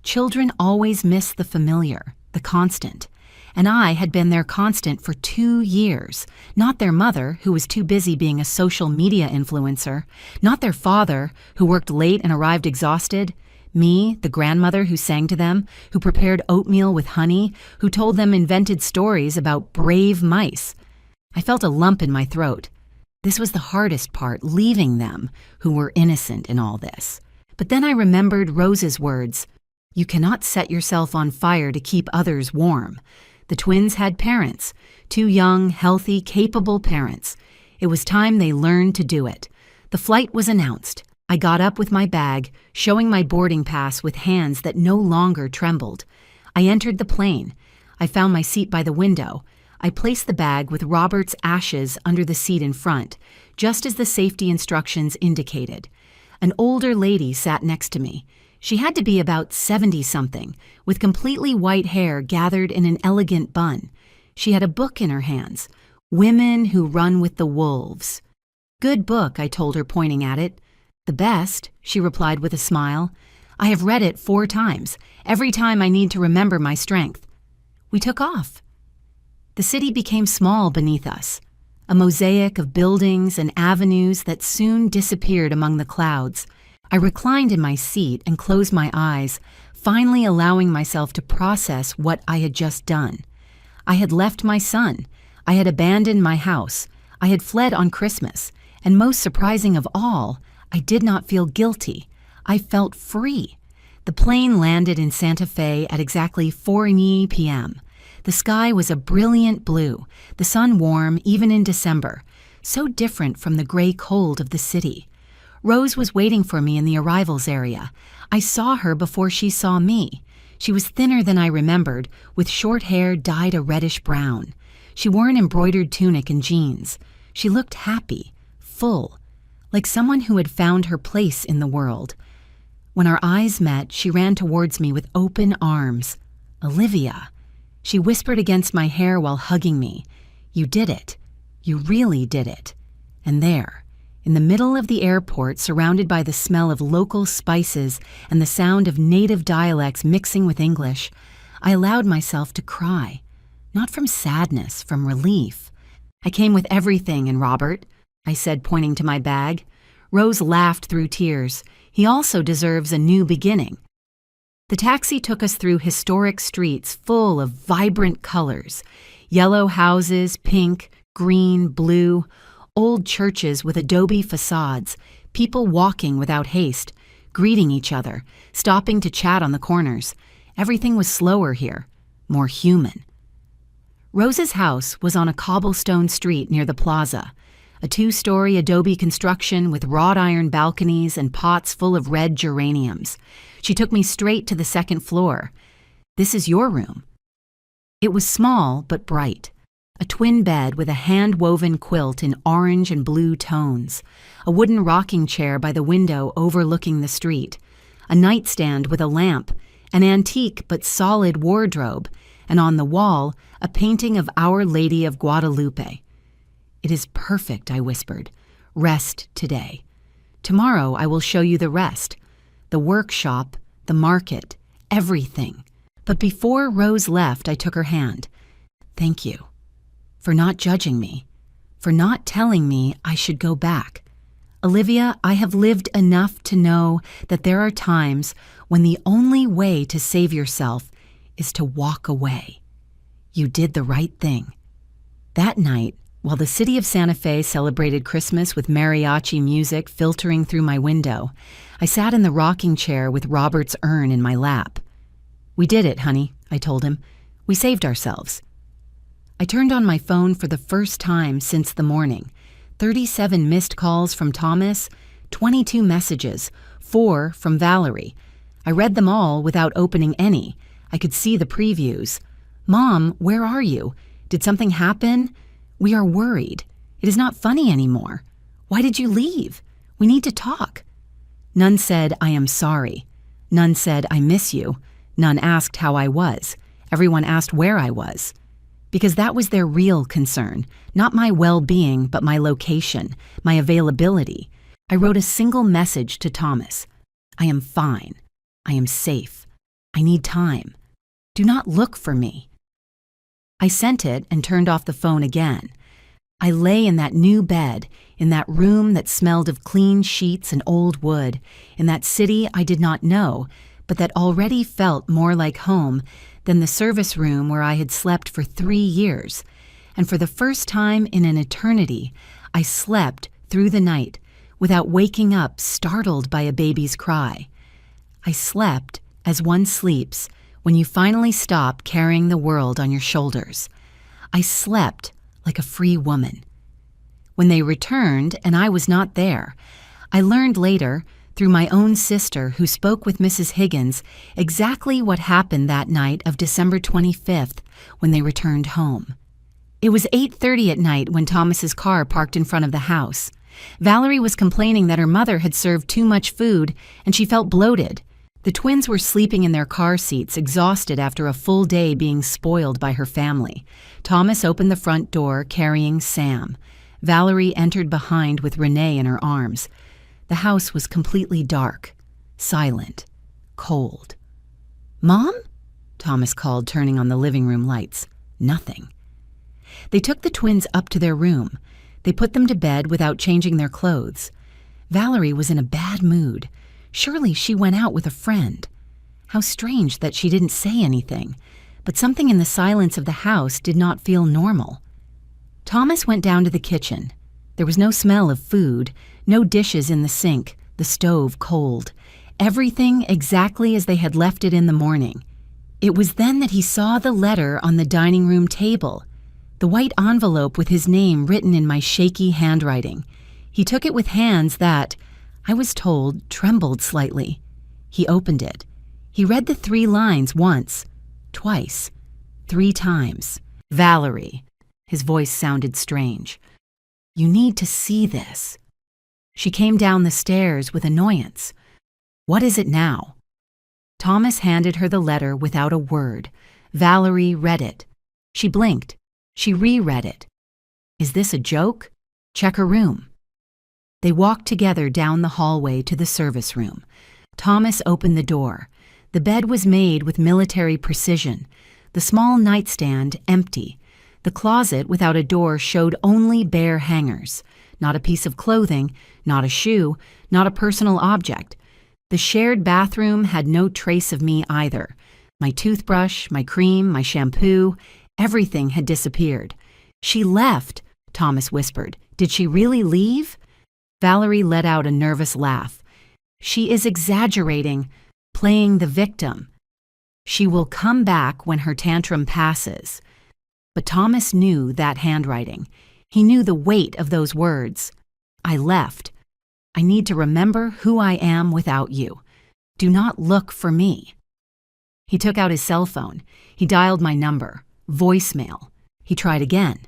Children always miss the familiar, the constant. And I had been their constant for 2 years. Not their mother, who was too busy being a social media influencer. Not their father, who worked late and arrived exhausted. Me, the grandmother who sang to them, who prepared oatmeal with honey, who told them invented stories about brave mice. I felt a lump in my throat. This was the hardest part, leaving them, who were innocent in all this. But then I remembered Rose's words, "You cannot set yourself on fire to keep others warm." The twins had parents, 2 young, healthy, capable parents. It was time they learned to do it. The flight was announced. I got up with my bag, showing my boarding pass with hands that no longer trembled. I entered the plane. I found my seat by the window. I placed the bag with Robert's ashes under the seat in front, just as the safety instructions indicated. An older lady sat next to me. She had to be about 70-something, with completely white hair gathered in an elegant bun. She had a book in her hands, Women Who Run with the Wolves. "Good book," I told her, pointing at it. "The best," she replied with a smile. "I have read it 4 times, every time I need to remember my strength." We took off. The city became small beneath us, a mosaic of buildings and avenues that soon disappeared among the clouds. I reclined in my seat and closed my eyes, finally allowing myself to process what I had just done. I had left my son. I had abandoned my house. I had fled on Christmas. And most surprising of all, I did not feel guilty. I felt free. The plane landed in Santa Fe at exactly 4 p.m. The sky was a brilliant blue, the sun warm even in December, so different from the gray cold of the city. Rose was waiting for me in the arrivals area. I saw her before she saw me. She was thinner than I remembered, with short hair dyed a reddish brown. She wore an embroidered tunic and jeans. She looked happy, full, like someone who had found her place in the world. When our eyes met, she ran towards me with open arms. "Olivia." She whispered against my hair while hugging me. "You did it. You really did it." And there, in the middle of the airport, surrounded by the smell of local spices and the sound of native dialects mixing with English, I allowed myself to cry. Not from sadness, from relief. "I came with everything, and Robert," I said, pointing to my bag. Rose laughed through tears. "He also deserves a new beginning." The taxi took us through historic streets full of vibrant colors. Yellow houses, pink, green, blue, old churches with adobe facades, people walking without haste, greeting each other, stopping to chat on the corners. Everything was slower here, more human. Rose's house was on a cobblestone street near the plaza, a 2-story adobe construction with wrought iron balconies and pots full of red geraniums. She took me straight to the 2nd floor. "This is your room." It was small but bright. A twin bed with a hand-woven quilt in orange and blue tones, a wooden rocking chair by the window overlooking the street, a nightstand with a lamp, an antique but solid wardrobe, and on the wall, a painting of Our Lady of Guadalupe. "It is perfect," I whispered. "Rest today. Tomorrow I will show you the rest. The workshop, the market, everything." But before Rose left, I took her hand. "Thank you. For not judging me. For not telling me I should go back. Olivia, I have lived enough to know that there are times when the only way to save yourself is to walk away. You did the right thing." That night, while the city of Santa Fe celebrated Christmas with mariachi music filtering through my window, I sat in the rocking chair with Robert's urn in my lap. "We did it, honey," I told him. "We saved ourselves." I turned on my phone for the first time since the morning. 37 missed calls from Thomas, 22 messages, 4 from Valerie. I read them all without opening any. I could see the previews. "Mom, where are you? Did something happen? We are worried. It is not funny anymore. Why did you leave? We need to talk." None said, "I am sorry." None said, "I miss you." None asked how I was. Everyone asked where I was. Because that was their real concern, not my well-being, but my location, my availability. I wrote a single message to Thomas. "I am fine. I am safe. I need time. Do not look for me." I sent it and turned off the phone again. I lay in that new bed, in that room that smelled of clean sheets and old wood, in that city I did not know, but that already felt more like home than the service room where I had slept for 3 years. And for the first time in an eternity, I slept through the night without waking up startled by a baby's cry. I slept as one sleeps when you finally stop carrying the world on your shoulders. I slept like a free woman. When they returned and I was not there, I learned later, through my own sister who spoke with Mrs. Higgins, exactly what happened that night of December 25th when they returned home. It was 8:30 at night when Thomas's car parked in front of the house. Valerie was complaining that her mother had served too much food and she felt bloated. The twins were sleeping in their car seats, exhausted after a full day being spoiled by her family. Thomas opened the front door, carrying Sam. Valerie entered behind with Renee in her arms. The house was completely dark, silent, cold. "Mom?" Thomas called, turning on the living room lights. Nothing. They took the twins up to their room. They put them to bed without changing their clothes. Valerie was in a bad mood. Surely she went out with a friend. How strange that she didn't say anything, but something in the silence of the house did not feel normal. Thomas went down to the kitchen. There was no smell of food, no dishes in the sink, the stove cold. Everything exactly as they had left it in the morning. It was then that he saw the letter on the dining room table, the white envelope with his name written in my shaky handwriting. He took it with hands that, I was told, trembled slightly. He opened it. He read the 3 lines once, twice, 3 times. "Valerie." His voice sounded strange. "You need to see this." She came down the stairs with annoyance. "What is it now?" Thomas handed her the letter without a word. Valerie read it. She blinked. She reread it. "Is this a joke? Check her room." They walked together down the hallway to the service room. Thomas opened the door. The bed was made with military precision. The small nightstand empty. The closet without a door showed only bare hangers. Not a piece of clothing, not a shoe, not a personal object. The shared bathroom had no trace of me either. My toothbrush, my cream, my shampoo, everything had disappeared. "She left," Thomas whispered. "Did she really leave?" Valerie let out a nervous laugh. "She is exaggerating, playing the victim. She will come back when her tantrum passes." But Thomas knew that handwriting. He knew the weight of those words. "I left. I need to remember who I am without you. Do not look for me." He took out his cell phone. He dialed my number. Voicemail. He tried again.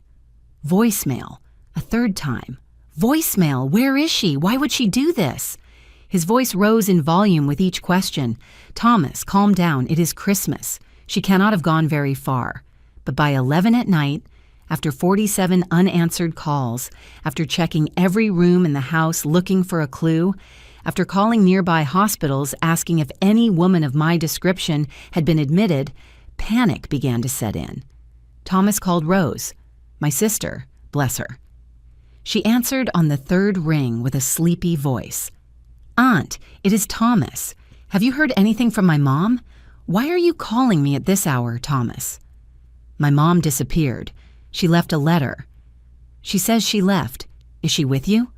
Voicemail. A 3rd time. "Voicemail, where is she? Why would she do this?" His voice rose in volume with each question. "Thomas, calm down. It is Christmas. She cannot have gone very far." But by 11 at night, after 47 unanswered calls, after checking every room in the house looking for a clue, after calling nearby hospitals asking if any woman of my description had been admitted, panic began to set in. Thomas called Rose, my sister, bless her. She answered on the 3rd ring with a sleepy voice. "Aunt, it is Thomas. Have you heard anything from my mom? Why are you calling me at this hour, Thomas?" My mom disappeared. She left a letter. "She says she left. Is she with you?"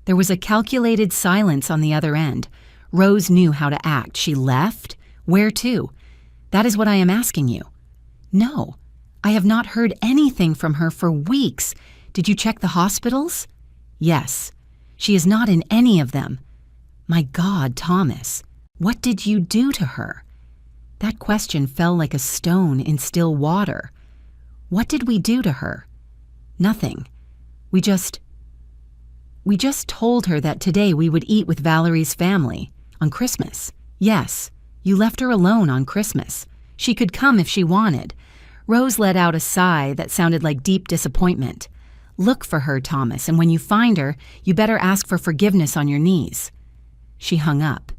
There was a calculated silence on the other end. Rose knew how to act. "She left? Where to?" "That is what I am asking you." "No, I have not heard anything from her for weeks. Did you check the hospitals?" "Yes. She is not in any of them." "My God, Thomas, what did you do to her?" That question fell like a stone in still water. What did we do to her? Nothing. We just told her that today we would eat with Valerie's family on Christmas. Yes, you left her alone on Christmas. She could come if she wanted. Rose let out a sigh that sounded like deep disappointment. "Look for her, Thomas, and when you find her, you better ask for forgiveness on your knees." She hung up.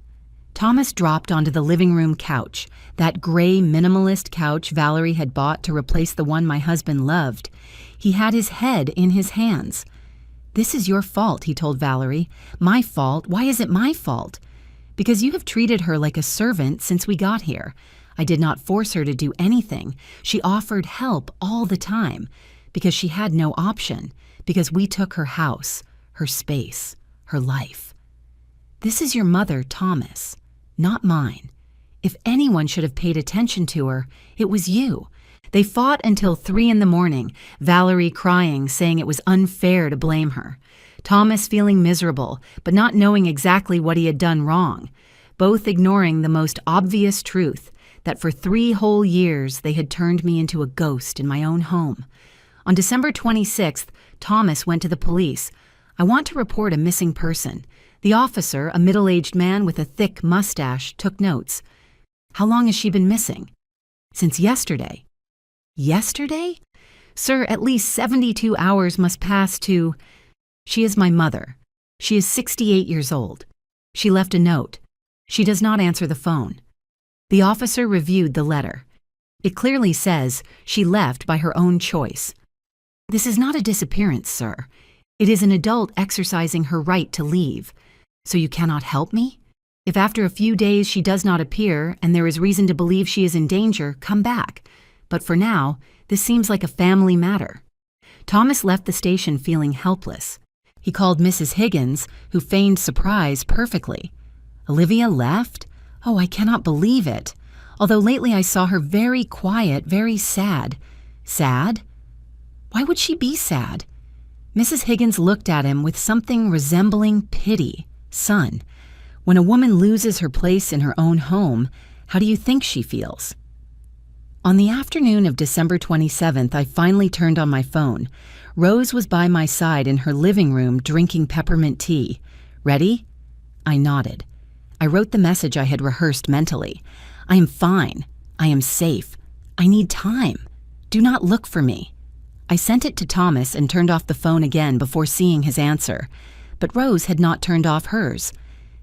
Thomas dropped onto the living room couch, that gray minimalist couch Valerie had bought to replace the one my husband loved. He had his head in his hands. "This is your fault," he told Valerie. "My fault? Why is it my fault?" "Because you have treated her like a servant since we got here. I did not force her to do anything. She offered help all the time. Because she had no option. Because we took her house, her space, her life. This is your mother, Thomas, not mine. If anyone should have paid attention to her, it was you. They fought until 3 a.m, Valerie crying, saying it was unfair to blame her. Thomas feeling miserable, but not knowing exactly what he had done wrong. Both ignoring the most obvious truth, that for 3 whole years they had turned me into a ghost in my own home. On December 26th, Thomas went to the police. "I want to report a missing person." The officer, a middle-aged man with a thick mustache, took notes. "How long has she been missing?" "Since yesterday." "Yesterday? Sir, at least 72 hours must pass to—" "She is my mother. She is 68 years old. She left a note. She does not answer the phone." The officer reviewed the letter. "It clearly says she left by her own choice." "This is not a disappearance, sir. It is an adult exercising her right to leave. So you cannot help me? If after a few days she does not appear and there is reason to believe she is in danger, come back. But for now, this seems like a family matter." Thomas left the station feeling helpless. He called Mrs. Higgins, who feigned surprise perfectly. "Olivia left? Oh, I cannot believe it. Although lately I saw her very quiet, very sad." "Sad? Why would she be sad?" Mrs. Higgins looked at him with something resembling pity. "Son, when a woman loses her place in her own home, how do you think she feels?" On the afternoon of December 27th, I finally turned on my phone. Rose was by my side in her living room drinking peppermint tea. "Ready?" I nodded. I wrote the message I had rehearsed mentally. "I am fine. I am safe. I need time. Do not look for me." I sent it to Thomas and turned off the phone again before seeing his answer. But Rose had not turned off hers.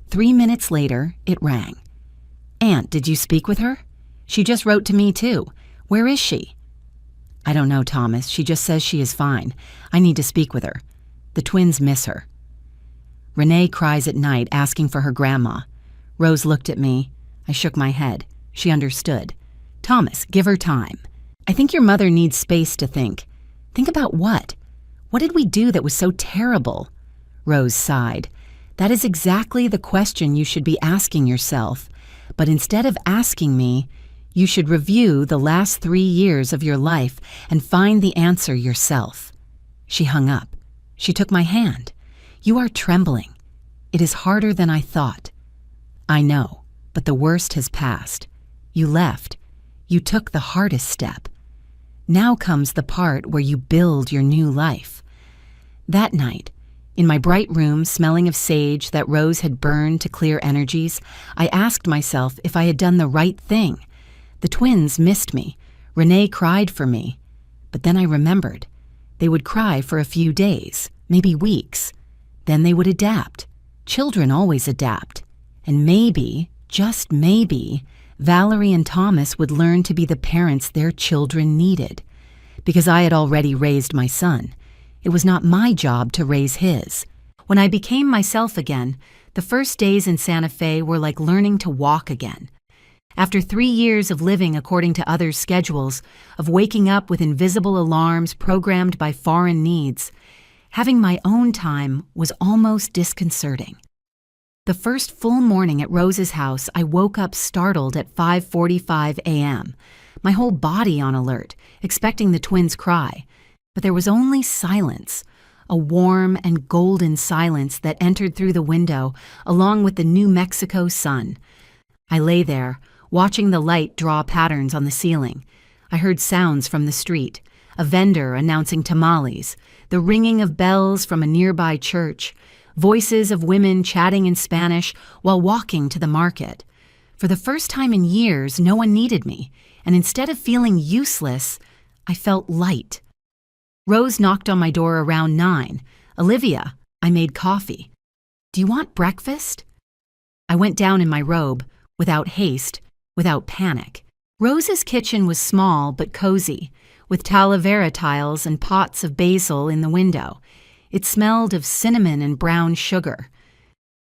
3 minutes later, it rang. "Aunt, did you speak with her? She just wrote to me too. Where is she?" "I don't know, Thomas. She just says she is fine. I need to speak with her. The twins miss her. Renee cries at night asking for her grandma." Rose looked at me. I shook my head. She understood. "Thomas, give her time. I think your mother needs space to think." "Think about what? What did we do that was so terrible?" Rose sighed. "That is exactly the question you should be asking yourself. But instead of asking me, you should review the last 3 years of your life and find the answer yourself." She hung up. She took my hand. "You are trembling. It is harder than I thought." "I know, but the worst has passed. You left. You took the hardest step. Now comes the part where you build your new life." That night, in my bright room smelling of sage that Rose had burned to clear energies, I asked myself if I had done the right thing. The twins missed me. Renee cried for me. But then I remembered. They would cry for a few days, maybe weeks. Then they would adapt. Children always adapt. And maybe, just maybe, Valerie and Thomas would learn to be the parents their children needed. Because I had already raised my son. It was not my job to raise his. When I became myself again, the first days in Santa Fe were like learning to walk again. After 3 years of living according to others' schedules, of waking up with invisible alarms programmed by foreign needs, having my own time was almost disconcerting. The first full morning at Rose's house, I woke up startled at 5:45 a.m., my whole body on alert, expecting the twins' cry. But there was only silence, a warm and golden silence that entered through the window along with the New Mexico sun. I lay there, watching the light draw patterns on the ceiling. I heard sounds from the street, a vendor announcing tamales, the ringing of bells from a nearby church, voices of women chatting in Spanish while walking to the market. For the first time in years, no one needed me, and instead of feeling useless, I felt light. Rose knocked on my door around 9. "Olivia, I made coffee. Do you want breakfast?" I went down in my robe, without haste, without panic. Rose's kitchen was small but cozy, with talavera tiles and pots of basil in the window. It smelled of cinnamon and brown sugar.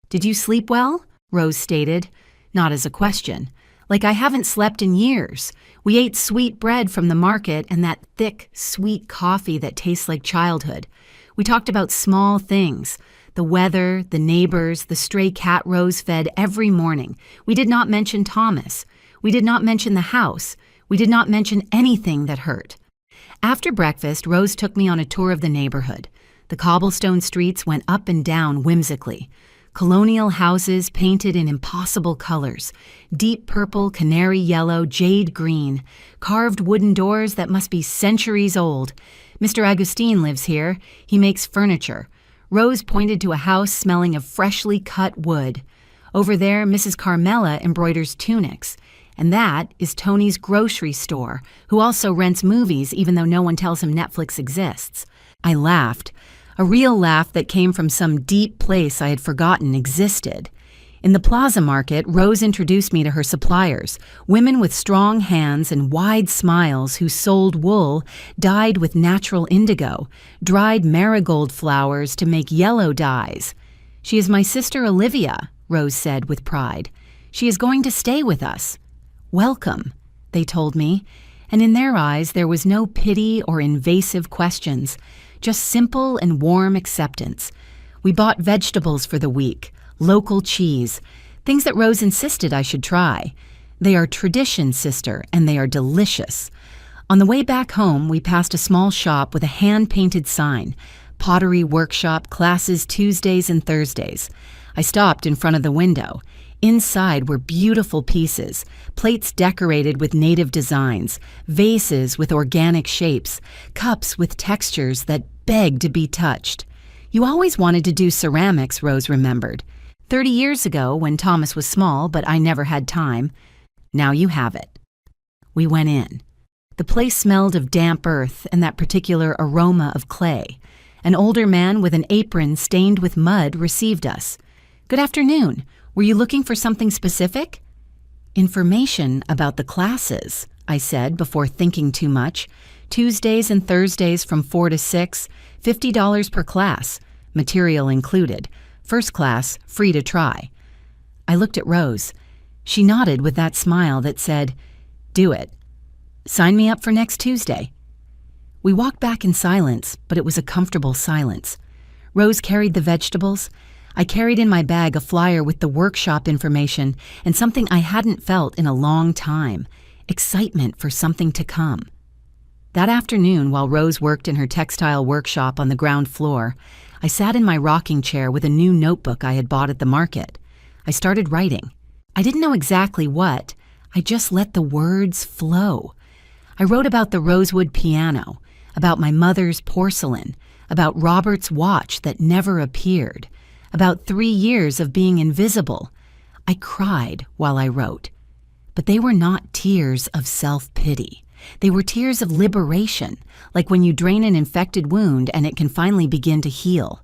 "Did you sleep well?" Rose stated, not as a question. "Like I haven't slept in years. We ate sweet bread from the market and that thick, sweet coffee that tastes like childhood. We talked about small things, the weather, the neighbors, the stray cat Rose fed every morning. We did not mention Thomas. We did not mention the house. We did not mention anything that hurt." After breakfast, Rose took me on a tour of the neighborhood. The cobblestone streets went up and down whimsically. colonial houses painted in impossible colors, deep purple, canary yellow, jade green, carved wooden doors that must be centuries old. Mr. Agustin lives here. He makes furniture. Rose pointed to a house smelling of freshly cut wood. Over there, Mrs. Carmela embroiders tunics. And that is Tony's grocery store, who also rents movies even though no one tells him Netflix exists. I laughed, a real laugh that came from some deep place I had forgotten existed. In the plaza market, Rose introduced me to her suppliers, women with strong hands and wide smiles who sold wool dyed with natural indigo, dried marigold flowers to make yellow dyes. "She is my sister Olivia," Rose said with pride. "She is going to stay with us." "Welcome," they told me, and in their eyes there was no pity or invasive questions, just simple and warm acceptance. We bought vegetables for the week, local cheese, things that Rose insisted I should try. They are tradition, sister, and they are delicious. On the way back home, we passed a small shop with a hand-painted sign, Pottery Workshop, classes Tuesdays and Thursdays. I stopped in front of the window. Inside were beautiful pieces, plates decorated with native designs, vases with organic shapes, cups with textures that begged to be touched. "You always wanted to do ceramics," Rose remembered. 30 years ago, when Thomas was small, but I never had time. Now you have it." We went in. The place smelled of damp earth and that particular aroma of clay. An older man with an apron stained with mud received us. "Good afternoon. Were you looking for something specific?" "Information about the classes," I said before thinking too much. "Tuesdays and Thursdays from 4 to 6, $50 per class, material included. First class, free to try." I looked at Rose. She nodded with that smile that said, "Do it. Sign me up for next Tuesday." We walked back in silence, but it was a comfortable silence. Rose carried the vegetables. I carried in my bag a flyer with the workshop information and something I hadn't felt in a long time, excitement for something to come. That afternoon, while Rose worked in her textile workshop on the ground floor, I sat in my rocking chair with a new notebook I had bought at the market. I started writing. I didn't know exactly what. I just let the words flow. I wrote about the rosewood piano, about my mother's porcelain, about Robert's watch that never appeared, about 3 years of being invisible. I cried while I wrote. But they were not tears of self-pity. They were tears of liberation, like when you drain an infected wound and it can finally begin to heal.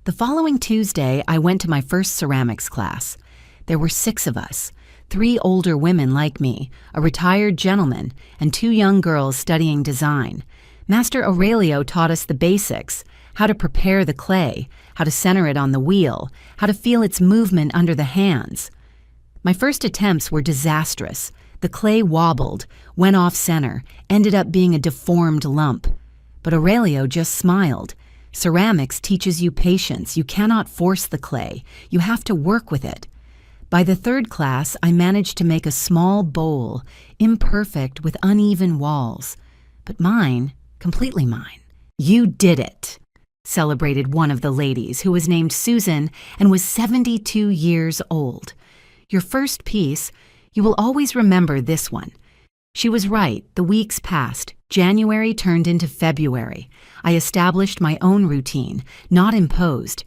The following Tuesday, I went to my first ceramics class. There were 6 of us, 3 older women like me, a retired gentleman, and 2 young girls studying design. Master Aurelio taught us the basics, how to prepare the clay, how to center it on the wheel, how to feel its movement under the hands. My first attempts were disastrous. The clay wobbled, went off center, ended up being a deformed lump. But Aurelio just smiled. Ceramics teaches you patience. You cannot force the clay. You have to work with it. By the 3rd class, I managed to make a small bowl, imperfect with uneven walls. But mine, completely mine. "You did it," celebrated one of the ladies, who was named Susan and was 72 years old. "Your first piece, you will always remember this one." She was right. The weeks passed. January turned into February. I established my own routine, not imposed.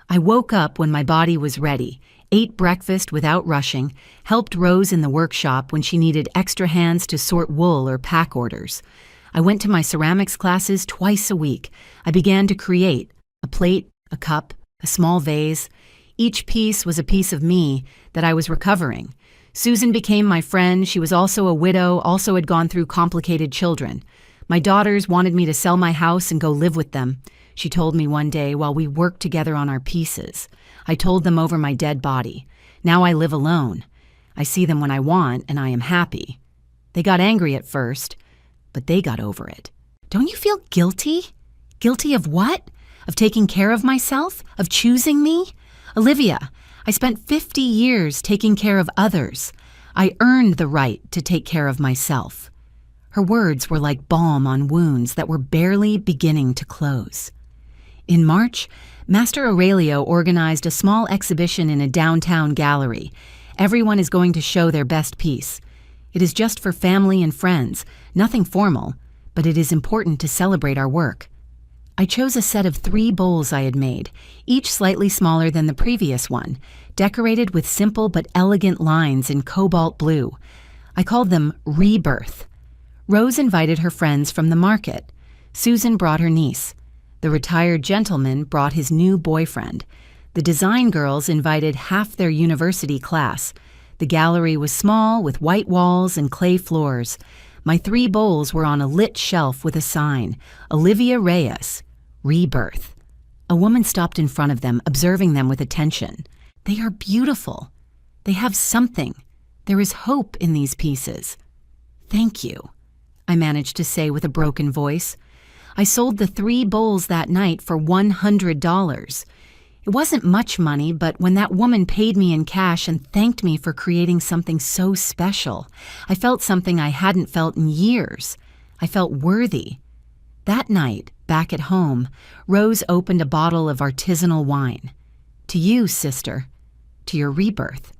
I woke up when my body was ready, ate breakfast without rushing, helped Rose in the workshop when she needed extra hands to sort wool or pack orders. I went to my ceramics classes twice a week. I began to create a plate, a cup, a small vase. Each piece was a piece of me that I was recovering. Susan became my friend. She was also a widow, also had gone through complicated children. My daughters wanted me to sell my house and go live with them, she told me one day while we worked together on our pieces. I told them over my dead body. Now I live alone. I see them when I want, and I am happy. They got angry at first, but they got over it. "Don't you feel guilty?" "Guilty of what? Of taking care of myself? Of choosing me? Olivia, I spent 50 years taking care of others. I earned the right to take care of myself." Her words were like balm on wounds that were barely beginning to close. In March, Master Aurelio organized a small exhibition in a downtown gallery. Everyone is going to show their best piece. It is just for family and friends, nothing formal, but it is important to celebrate our work. I chose a set of 3 bowls I had made, each slightly smaller than the previous one, decorated with simple but elegant lines in cobalt blue. I called them Rebirth. Rose invited her friends from the market. Susan brought her niece. The retired gentleman brought his new boyfriend. The design girls invited half their university class. The gallery was small, with white walls and clay floors. My 3 bowls were on a lit shelf with a sign, Olivia Reyes, Rebirth. A woman stopped in front of them, observing them with attention. They are beautiful. They have something. There is hope in these pieces. Thank you, I managed to say with a broken voice. I sold the 3 bowls that night for $100. It wasn't much money, but when that woman paid me in cash and thanked me for creating something so special, I felt something I hadn't felt in years. I felt worthy. That night, back at home, Rose opened a bottle of artisanal wine. To you, sister. To your rebirth.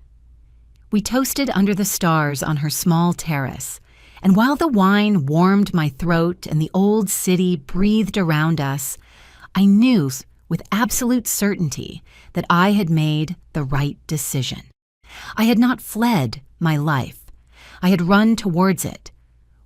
We toasted under the stars on her small terrace. And while the wine warmed my throat and the old city breathed around us, I knew with absolute certainty that I had made the right decision. I had not fled my life. I had run towards it.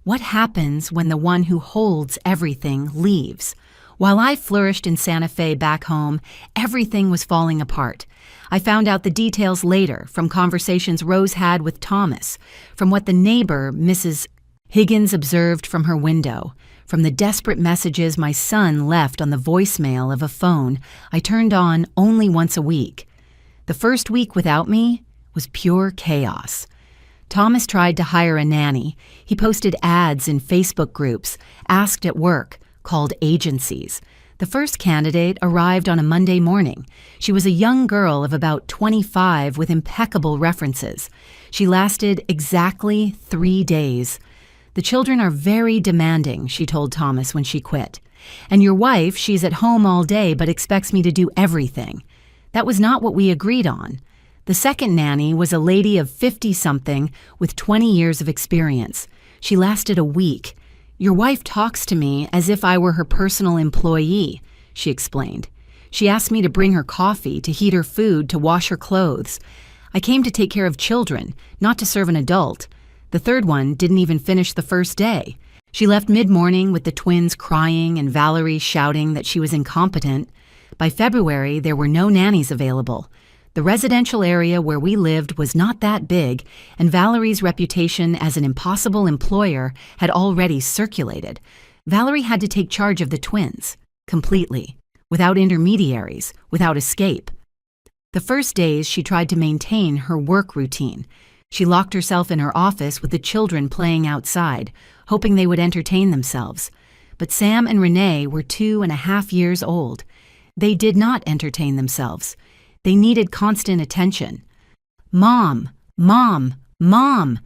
What happens when the one who holds everything leaves? While I flourished in Santa Fe back home, everything was falling apart. I found out the details later from conversations Rose had with Thomas, from what the neighbor, Mrs. Higgins, observed from her window, from the desperate messages my son left on the voicemail of a phone I turned on only once a week. The first week without me was pure chaos. Thomas tried to hire a nanny. He posted ads in Facebook groups, asked at work, called agencies. The first candidate arrived on a Monday morning. She was a young girl of about 25 with impeccable references. She lasted exactly 3 days. The children are very demanding, she told Thomas when she quit. And your wife, she's at home all day but expects me to do everything. That was not what we agreed on. The second nanny was a lady of 50-something with 20 years of experience. She lasted a week. Your wife talks to me as if I were her personal employee, she explained. She asked me to bring her coffee, to heat her food, to wash her clothes. I came to take care of children, not to serve an adult. The third one didn't even finish the first day. She left mid-morning with the twins crying and Valerie shouting that she was incompetent. By February, there were no nannies available. The residential area where we lived was not that big, and Valerie's reputation as an impossible employer had already circulated. Valerie had to take charge of the twins, completely, without intermediaries, without escape. The first days, she tried to maintain her work routine. She locked herself in her office with the children playing outside, hoping they would entertain themselves. But Sam and Renee were 2.5 years old. They did not entertain themselves. They needed constant attention. Mom, Mom, Mom,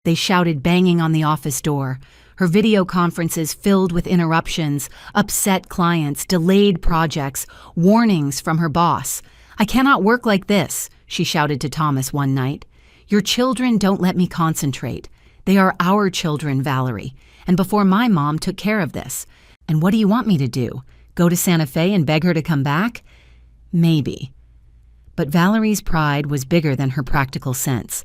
they shouted, banging on the office door. Her video conferences filled with interruptions, upset clients, delayed projects, warnings from her boss. I cannot work like this, she shouted to Thomas one night. Your children don't let me concentrate. They are our children, Valerie, and before my mom took care of this. And what do you want me to do? Go to Santa Fe and beg her to come back? Maybe. But Valerie's pride was bigger than her practical sense.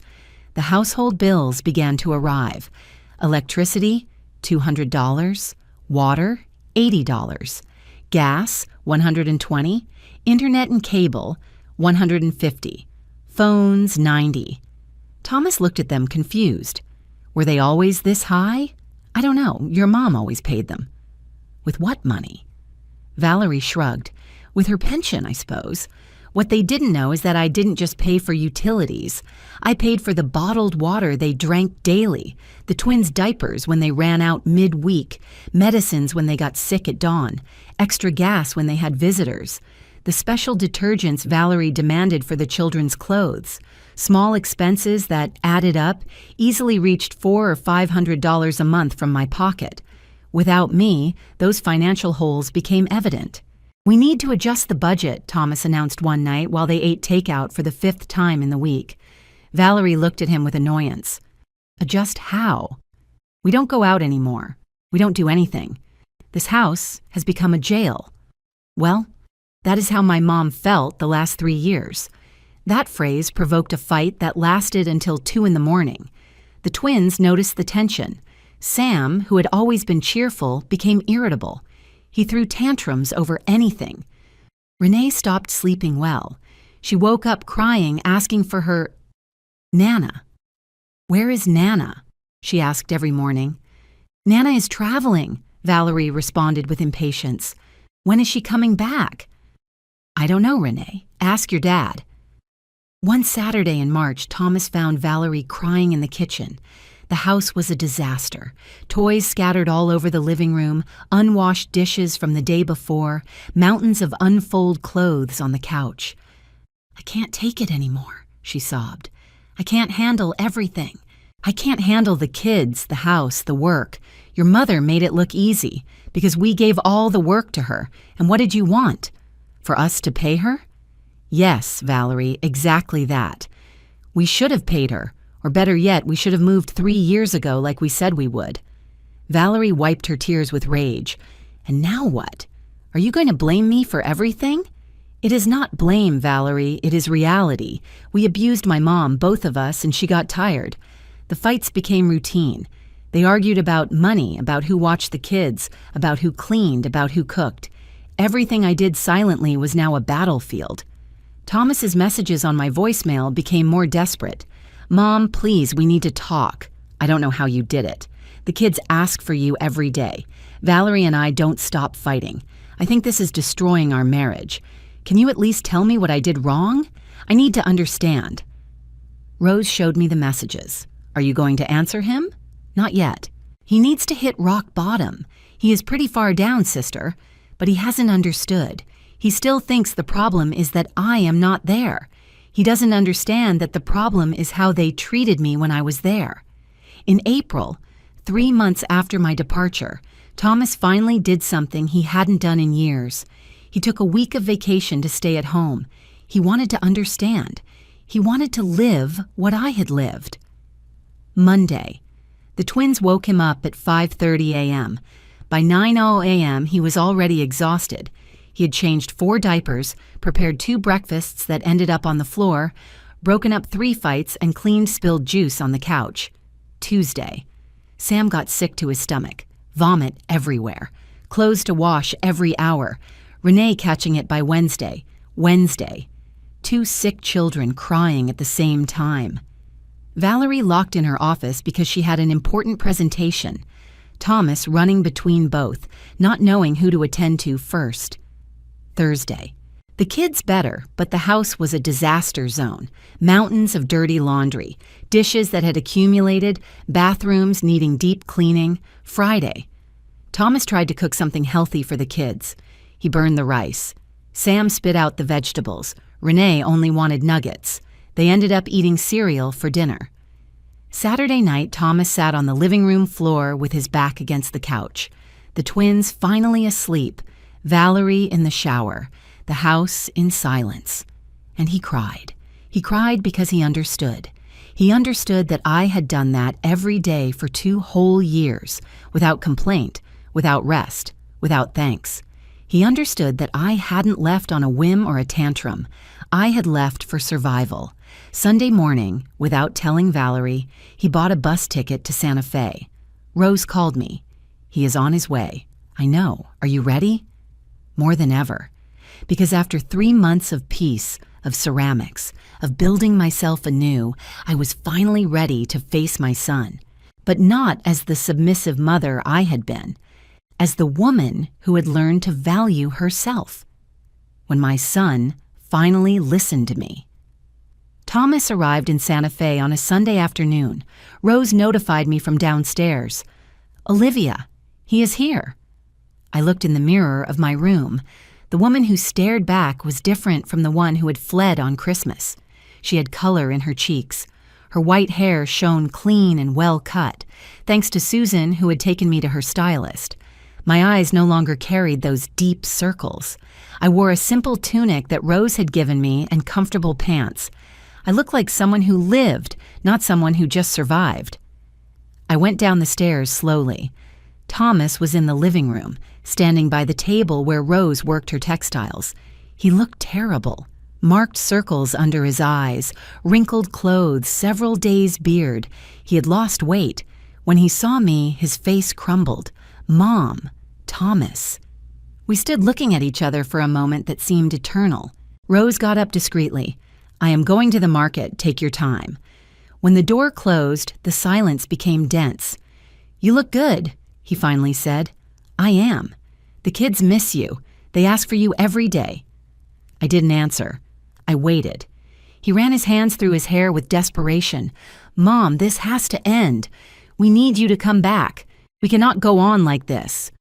The household bills began to arrive. Electricity, $200. Water, $80. Gas, $120. Internet and cable, $150. Phones, $90. Thomas looked at them confused. Were they always this high? I don't know. Your mom always paid them. With what money? Valerie shrugged. With her pension, I suppose. What they didn't know is that I didn't just pay for utilities. I paid for the bottled water they drank daily, the twins' diapers when they ran out mid-week, medicines when they got sick at dawn, extra gas when they had visitors, the special detergents Valerie demanded for the children's clothes. Small expenses that, added up, easily reached $400 or $500 a month from my pocket. Without me, those financial holes became evident. "We need to adjust the budget," Thomas announced one night while they ate takeout for the 5th time in the week. Valerie looked at him with annoyance. "Adjust how?" "We don't go out anymore. We don't do anything. This house has become a jail." "Well, that is how my mom felt the last 3 years." That phrase provoked a fight that lasted until 2 in the morning. The twins noticed the tension. Sam, who had always been cheerful, became irritable. He threw tantrums over anything. Renee stopped sleeping well. She woke up crying, asking for her Nana. "Where is Nana?" she asked every morning. "Nana is traveling," Valerie responded with impatience. "When is she coming back?" "I don't know, Renee. Ask your dad." One Saturday in March, Thomas found Valerie crying in the kitchen. The house was a disaster. Toys scattered all over the living room, unwashed dishes from the day before, mountains of unfolded clothes on the couch. "I can't take it anymore," she sobbed. "I can't handle everything. I can't handle the kids, the house, the work. Your mother made it look easy because we gave all the work to her. And what did you want? For us to pay her?" "Yes, Valerie, exactly that. We should have paid her, or better yet, we should have moved 3 years ago like we said we would." Valerie wiped her tears with rage. "And now what? Are you going to blame me for everything?" "It is not blame, Valerie, it is reality. We abused my mom, both of us, and she got tired. The fights became routine. They argued about money, about who watched the kids, about who cleaned, about who cooked. Everything I did silently was now a battlefield. Thomas's messages on my voicemail became more desperate. "Mom, please, we need to talk." "I don't know how you did it. The kids ask for you every day. Valerie and I don't stop fighting. I think this is destroying our marriage. Can you at least tell me what I did wrong? I need to understand." Rose showed me the messages. "Are you going to answer him?" "Not yet. He needs to hit rock bottom. He is pretty far down, sister, but he hasn't understood. He still thinks the problem is that I am not there. He doesn't understand that the problem is how they treated me when I was there." In April, 3 months after my departure, Thomas finally did something he hadn't done in years. He took a week of vacation to stay at home. He wanted to understand. He wanted to live what I had lived. Monday. The twins woke him up at 5:30 a.m. By 9:00 a.m., he was already exhausted. He had changed 4 diapers, prepared 2 breakfasts that ended up on the floor, broken up 3 fights, and cleaned spilled juice on the couch. Tuesday. Sam got sick to his stomach. Vomit everywhere. Clothes to wash every hour. Renee catching it by Wednesday. 2 sick children crying at the same time. Valerie locked in her office because she had an important presentation. Thomas running between both, not knowing who to attend to first. Thursday. The kids better, but the house was a disaster zone. Mountains of dirty laundry, dishes that had accumulated, bathrooms needing deep cleaning. Friday. Thomas tried to cook something healthy for the kids. He burned the rice. Sam spit out the vegetables. Renee only wanted nuggets. They ended up eating cereal for dinner. Saturday night, Thomas sat on the living room floor with his back against the couch. The twins finally asleep, Valerie in the shower, the house in silence. And he cried. He cried because he understood. He understood that I had done that every day for 2 whole years, without complaint, without rest, without thanks. He understood that I hadn't left on a whim or a tantrum. I had left for survival. Sunday morning, without telling Valerie, he bought a bus ticket to Santa Fe. Rose called me. "He is on his way." "I know. Are you ready?" More than ever. Because after 3 months of peace, of ceramics, of building myself anew, I was finally ready to face my son. But not as the submissive mother I had been, as the woman who had learned to value herself. When my son finally listened to me. Thomas arrived in Santa Fe on a Sunday afternoon. Rose notified me from downstairs. "Olivia, he is here." I looked in the mirror of my room. The woman who stared back was different from the one who had fled on Christmas. She had color in her cheeks. Her white hair shone clean and well cut, thanks to Susan, who had taken me to her stylist. My eyes no longer carried those deep circles. I wore a simple tunic that Rose had given me and comfortable pants. I looked like someone who lived, not someone who just survived. I went down the stairs slowly. Thomas was in the living room, standing by the table where Rose worked her textiles. He looked terrible. Marked circles under his eyes, wrinkled clothes, several days' beard. He had lost weight. When he saw me, his face crumbled. Mom, Thomas. We stood looking at each other for a moment that seemed eternal. Rose got up discreetly. I am going to the market. Take your time. When the door closed, the silence became dense. You look good, he finally said. I am. The kids miss you. They ask for you every day. I didn't answer. I waited. He ran his hands through his hair with desperation. Mom, this has to end. We need you to come back. We cannot go on like this.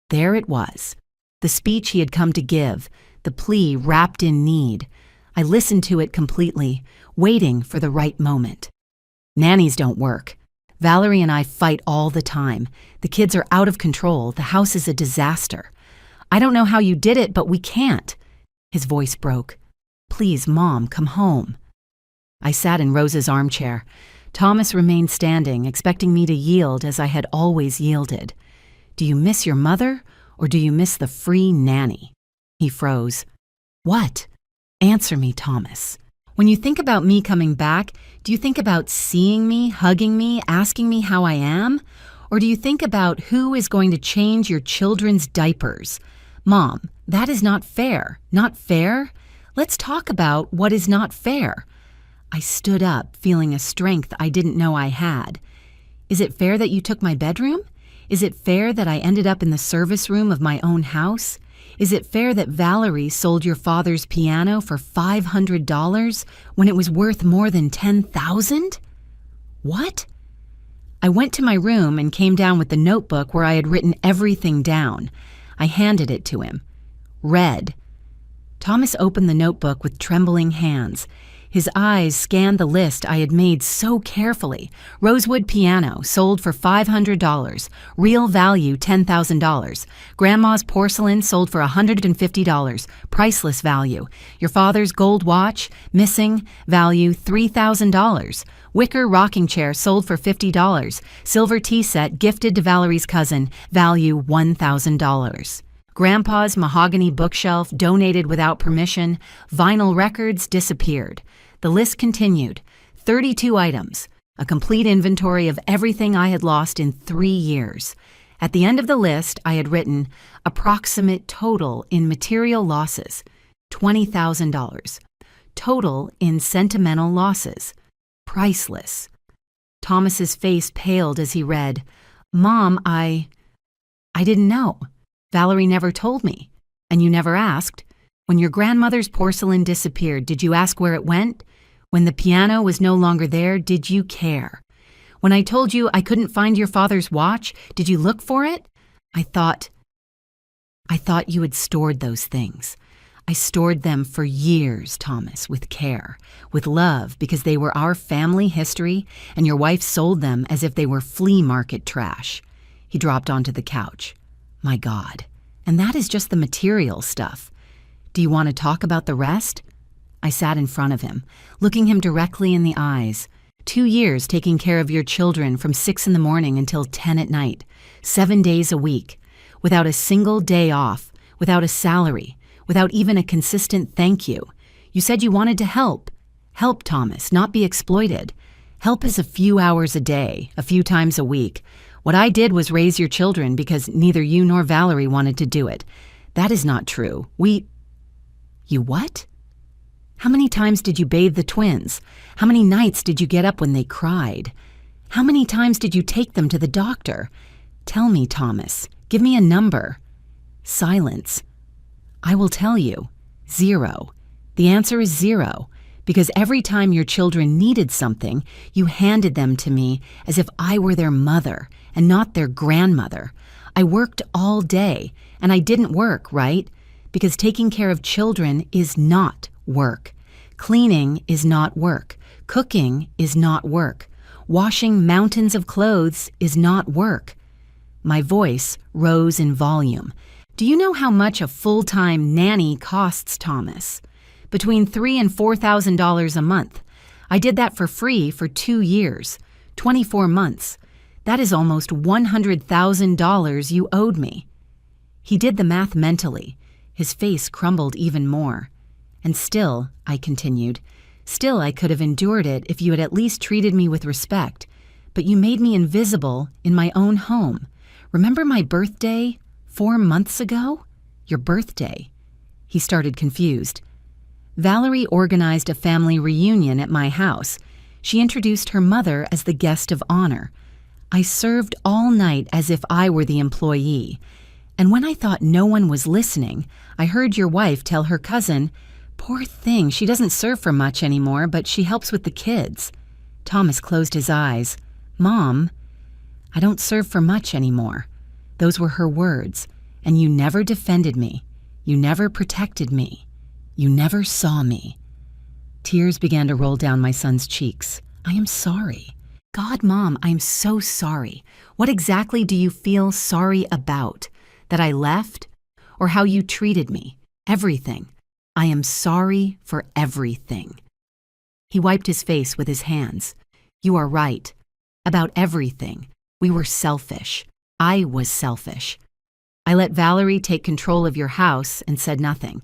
There it was. The speech he had come to give, the plea wrapped in need. I listened to it completely, waiting for the right moment. Nannies don't work. Valerie and I fight all the time. The kids are out of control. The house is a disaster. I don't know how you did it, but we can't. His voice broke. Please, Mom, come home. I sat in Rose's armchair. Thomas remained standing, expecting me to yield as I had always yielded. Do you miss your mother, or do you miss the free nanny? He froze. What? Answer me, Thomas. When you think about me coming back, do you think about seeing me, hugging me, asking me how I am? Or do you think about who is going to change your children's diapers? Mom, that is not fair. Not fair? Let's talk about what is not fair. I stood up, feeling a strength I didn't know I had. Is it fair that you took my bedroom? Is it fair that I ended up in the service room of my own house? Is it fair that Valerie sold your father's piano for $500 when it was worth more than $10,000? What? I went to my room and came down with the notebook where I had written everything down. I handed it to him. Read. Thomas opened the notebook with trembling hands. His eyes scanned the list I had made so carefully. Rosewood piano, sold for $500. Real value, $10,000. Grandma's porcelain, sold for $150. Priceless value. Your father's gold watch, missing, value $3,000. Wicker rocking chair, sold for $50. Silver tea set, gifted to Valerie's cousin, value $1,000. Grandpa's mahogany bookshelf, donated without permission. Vinyl records, disappeared. The list continued. 32 items. A complete inventory of everything I had lost in 3 years. At the end of the list, I had written, approximate total in material losses, $20,000. Total in sentimental losses, priceless. Thomas's face paled as he read, Mom, I didn't know. Valerie never told me. And you never asked. When your grandmother's porcelain disappeared, did you ask where it went? When the piano was no longer there, did you care? When I told you I couldn't find your father's watch, did you look for it? I thought you had stored those things. I stored them for years, Thomas, with care, with love, because they were our family history, and your wife sold them as if they were flea market trash. He dropped onto the couch. My God. And that is just the material stuff. Do you want to talk about the rest? I sat in front of him, looking him directly in the eyes. 2 years taking care of your children from 6 in the morning until 10 at night, 7 days a week, without a single day off, without a salary, without even a consistent thank you. You said you wanted to help. Help, Thomas, not be exploited. Help is a few hours a day, a few times a week. What I did was raise your children because neither you nor Valerie wanted to do it. That is not true. You what? How many times did you bathe the twins? How many nights did you get up when they cried? How many times did you take them to the doctor? Tell me, Thomas. Give me a number. Silence. I will tell you. 0. The answer is 0. Because every time your children needed something, you handed them to me as if I were their mother and not their grandmother. I worked all day, and I didn't work, right? Because taking care of children is not work. Cleaning is not work. Cooking is not work. Washing mountains of clothes is not work. My voice rose in volume. Do you know how much a full-time nanny costs, Thomas? Between $3,000 and $4,000 a month. I did that for free for 2 years, 24 months. That is almost $100,000 you owed me. He did the math mentally. His face crumbled even more. And still, I continued, still I could have endured it if you had at least treated me with respect. But you made me invisible in my own home. Remember my birthday 4 months ago? Your birthday. He started confused. Valerie organized a family reunion at my house. She introduced her mother as the guest of honor. I served all night as if I were the employee. And when I thought no one was listening, I heard your wife tell her cousin, "Poor thing, she doesn't serve for much anymore, but she helps with the kids." Thomas closed his eyes. "Mom, I don't serve for much anymore." Those were her words. And you never defended me. You never protected me. You never saw me. Tears began to roll down my son's cheeks. I am sorry. God, Mom, I am so sorry. What exactly do you feel sorry about? That I left? Or how you treated me? Everything. I am sorry for everything. He wiped his face with his hands. You are right. About everything. We were selfish. I was selfish. I let Valerie take control of your house and said nothing.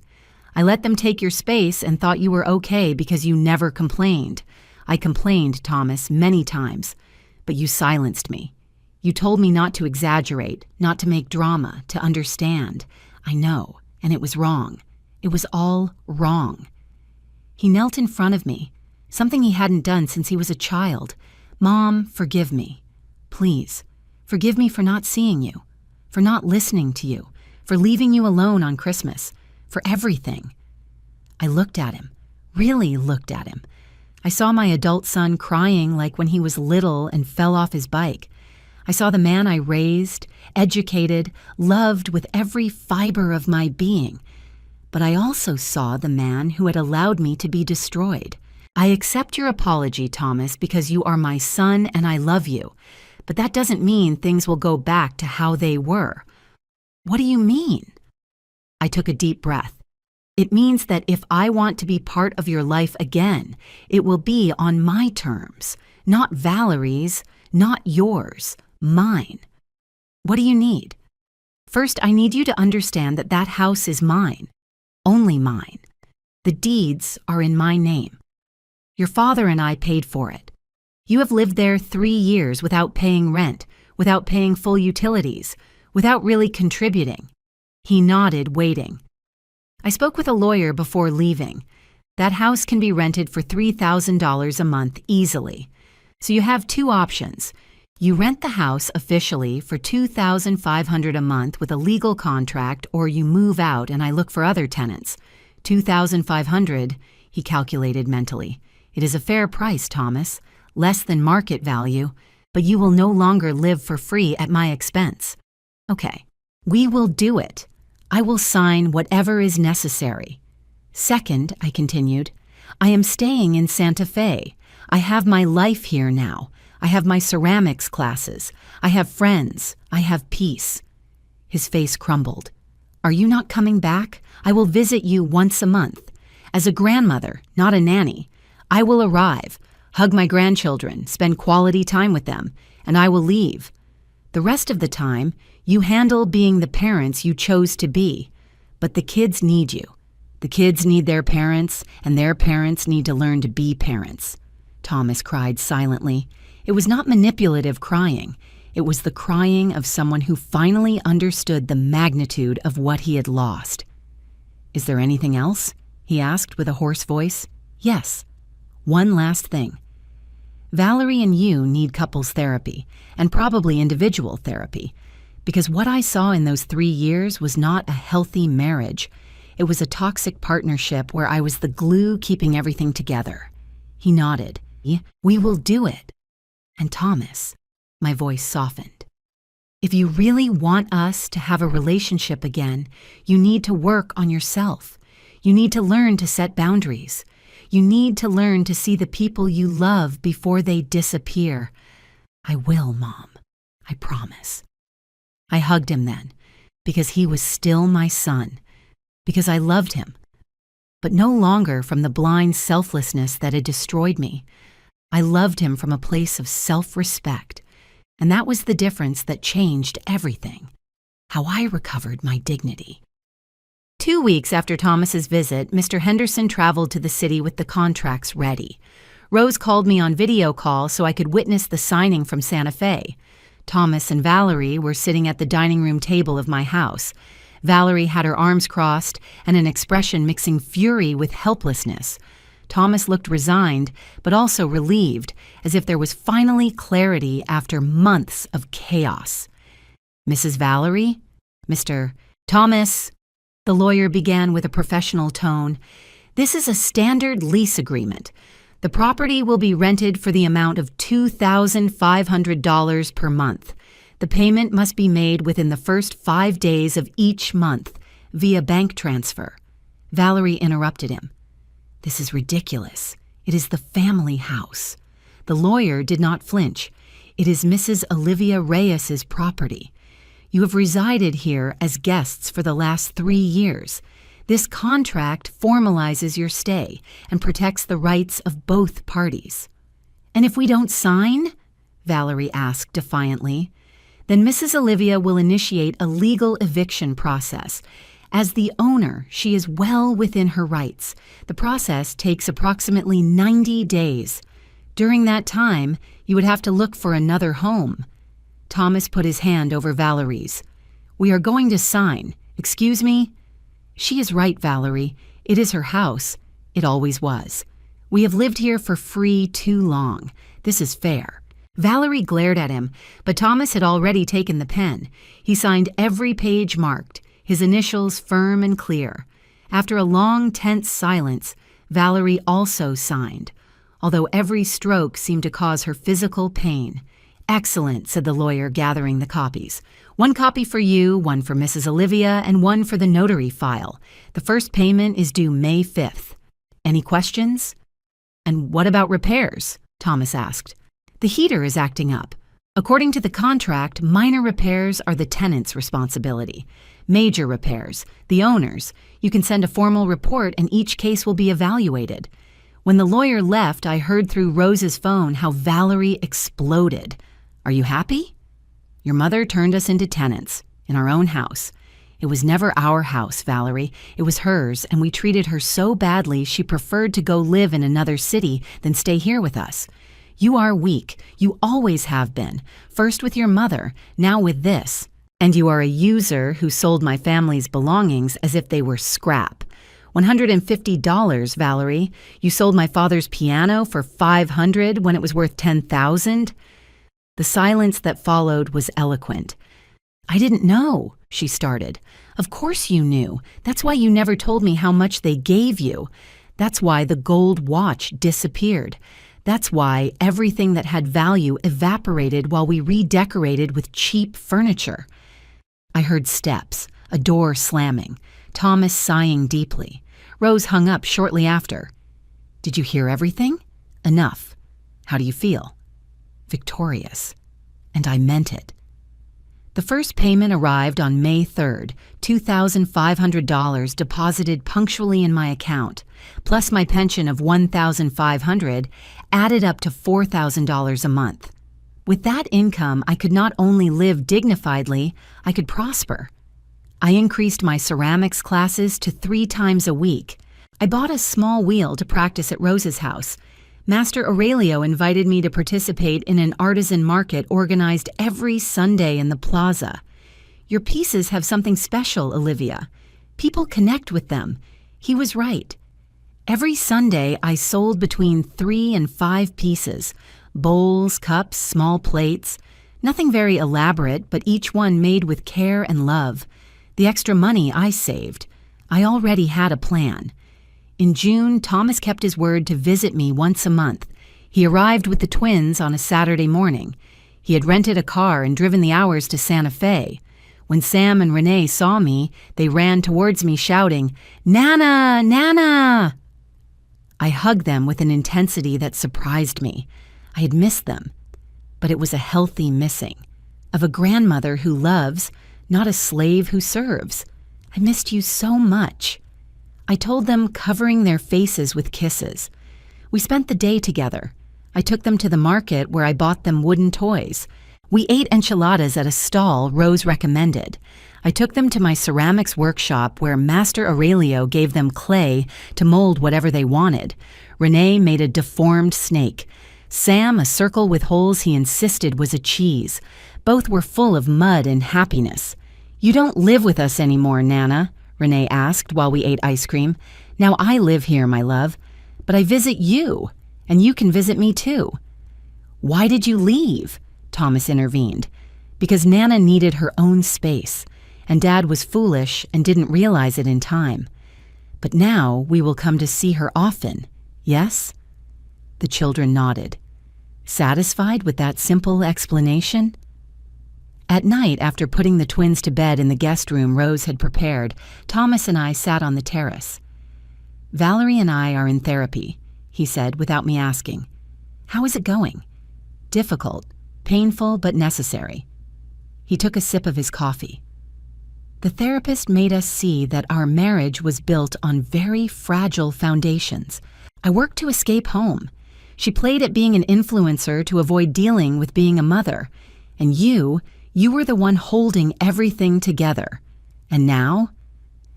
I let them take your space and thought you were okay because you never complained. I complained, Thomas, many times, but you silenced me. You told me not to exaggerate, not to make drama, to understand. I know, and it was wrong. It was all wrong. He knelt in front of me, something he hadn't done since he was a child. Mom, forgive me. Please, forgive me for not seeing you, for not listening to you, for leaving you alone on Christmas, for everything. I looked at him, really looked at him. I saw my adult son crying like when he was little and fell off his bike. I saw the man I raised, educated, loved with every fiber of my being. But I also saw the man who had allowed me to be destroyed. I accept your apology, Thomas, because you are my son and I love you. But that doesn't mean things will go back to how they were. What do you mean? I took a deep breath. It means that if I want to be part of your life again, it will be on my terms, not Valerie's, not yours, mine. What do you need? First, I need you to understand that that house is mine, only mine. The deeds are in my name. Your father and I paid for it. You have lived there 3 years without paying rent, without paying full utilities, without really contributing. He nodded, waiting. I spoke with a lawyer before leaving. That house can be rented for $3,000 a month easily. So you have 2 options. You rent the house officially for $2,500 a month with a legal contract, or you move out and I look for other tenants. $2,500, he calculated mentally. It is a fair price, Thomas. Less than market value, but you will no longer live for free at my expense. Okay, we will do it. I will sign whatever is necessary. Second, I continued, I am staying in Santa Fe. I have my life here now. I have my ceramics classes. I have friends. I have peace. His face crumbled. Are you not coming back? I will visit you once a month. As a grandmother, not a nanny. I will arrive, hug my grandchildren, spend quality time with them, and I will leave. The rest of the time, you handle being the parents you chose to be. But the kids need you. The kids need their parents, and their parents need to learn to be parents. Thomas cried silently. It was not manipulative crying. It was the crying of someone who finally understood the magnitude of what he had lost. Is there anything else? He asked with a hoarse voice. Yes. One last thing. Valerie and you need couples therapy, and probably individual therapy, because what I saw in those 3 years was not a healthy marriage. It was a toxic partnership where I was the glue keeping everything together. He nodded. We will do it. And Thomas, my voice softened. If you really want us to have a relationship again, you need to work on yourself. You need to learn to set boundaries. You need to learn to see the people you love before they disappear. I will, Mom. I promise. I hugged him then, because he was still my son, because I loved him, but no longer from the blind selflessness that had destroyed me. I loved him from a place of self-respect, and that was the difference that changed everything. How I recovered my dignity. 2 weeks after Thomas's visit, Mr. Henderson traveled to the city with the contracts ready. Rose called me on video call so I could witness the signing from Santa Fe. Thomas and Valerie were sitting at the dining room table of my house. Valerie had her arms crossed and an expression mixing fury with helplessness. Thomas looked resigned, but also relieved, as if there was finally clarity after months of chaos. Mrs. Valerie? Mr. Thomas, the lawyer began with a professional tone. This is a standard lease agreement. The property will be rented for the amount of $2,500 per month. The payment must be made within the first 5 days of each month via bank transfer. Valerie interrupted him. This is ridiculous. It is the family house. The lawyer did not flinch. It is Mrs. Olivia Reyes's property. You have resided here as guests for the last 3 years. This contract formalizes your stay and protects the rights of both parties. And if we don't sign? Valerie asked defiantly. Then Mrs. Olivia will initiate a legal eviction process. As the owner, she is well within her rights. The process takes approximately 90 days. During that time, you would have to look for another home. Thomas put his hand over Valerie's. We are going to sign. Excuse me? She is right, Valerie. It is her house. It always was. We have lived here for free too long. This is fair. Valerie glared at him, but Thomas had already taken the pen. He signed every page marked, his initials firm and clear. After a long, tense silence, Valerie also signed, although every stroke seemed to cause her physical pain. Excellent, said the lawyer, gathering the copies. 1 copy for you, 1 for Mrs. Olivia, and 1 for the notary file. The first payment is due May 5th. Any questions? And what about repairs? Thomas asked. The heater is acting up. According to the contract, minor repairs are the tenant's responsibility. Major repairs, the owner's. You can send a formal report and each case will be evaluated. When the lawyer left, I heard through Rose's phone how Valerie exploded. Are you happy? Your mother turned us into tenants, in our own house. It was never our house, Valerie. It was hers, and we treated her so badly she preferred to go live in another city than stay here with us. You are weak. You always have been. First with your mother, now with this. And you are a user who sold my family's belongings as if they were scrap. $150, Valerie. You sold my father's piano for $500 when it was worth $10,000. The silence that followed was eloquent. I didn't know, she started. Of course you knew. That's why you never told me how much they gave you. That's why the gold watch disappeared. That's why everything that had value evaporated while we redecorated with cheap furniture. I heard steps, a door slamming, Thomas sighing deeply. Rose hung up shortly after. Did you hear everything? Enough. How do you feel? Victorious. And I meant it. The first payment arrived on May 3rd, $2,500 deposited punctually in my account, plus my pension of $1,500 added up to $4,000 a month. With that income, I could not only live dignifiedly, I could prosper. I increased my ceramics classes to 3 times a week. I bought a small wheel to practice at Rose's house. Master Aurelio invited me to participate in an artisan market organized every Sunday in the plaza. Your pieces have something special, Olivia. People connect with them. He was right. Every Sunday, I sold between 3 and 5 pieces. Bowls, cups, small plates. Nothing very elaborate, but each one made with care and love. The extra money I saved. I already had a plan. In June, Thomas kept his word to visit me once a month. He arrived with the twins on a Saturday morning. He had rented a car and driven the hours to Santa Fe. When Sam and Renee saw me, they ran towards me shouting, "Nana! Nana!" I hugged them with an intensity that surprised me. I had missed them, but it was a healthy missing. of a grandmother who loves, not a slave who serves. I missed you so much." I told them, covering their faces with kisses. We spent the day together. I took them to the market where I bought them wooden toys. We ate enchiladas at a stall Rose recommended. I took them to my ceramics workshop where Master Aurelio gave them clay to mold whatever they wanted. Renee made a deformed snake. Sam, a circle with holes he insisted was a cheese. Both were full of mud and happiness. "You don't live with us anymore, Nana," Renee asked while we ate ice cream. "Now I live here, my love. But I visit you, and you can visit me too." "Why did you leave?" Thomas intervened. "Because Nana needed her own space, and Dad was foolish and didn't realize it in time. But now we will come to see her often, yes?" The children nodded. Satisfied with that simple explanation? At night, after putting the twins to bed in the guest room Rose had prepared, Thomas and I sat on the terrace. "Valerie and I are in therapy," he said without me asking. "How is it going?" "Difficult, painful, but necessary." He took a sip of his coffee. "The therapist made us see that our marriage was built on very fragile foundations. I worked to escape home. She played at being an influencer to avoid dealing with being a mother. And you were the one holding everything together. And now?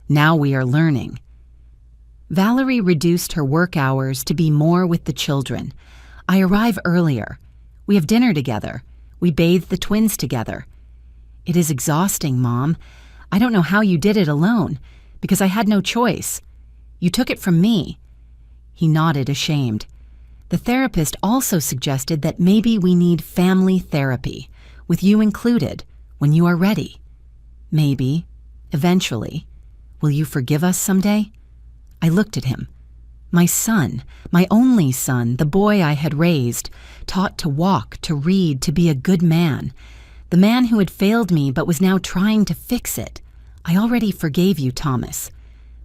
Now we are learning." Valerie reduced her work hours to be more with the children. I arrive earlier. We have dinner together. We bathe the twins together. "It is exhausting, Mom. I don't know how you did it alone, because I had no choice. You took it from me." He nodded, ashamed. The therapist also suggested that maybe we need family therapy, with you included, when you are ready. Maybe, eventually. Will you forgive us someday? I looked at him. My son, my only son, the boy I had raised, taught to walk, to read, to be a good man. The man who had failed me but was now trying to fix it. I already forgave you, Thomas.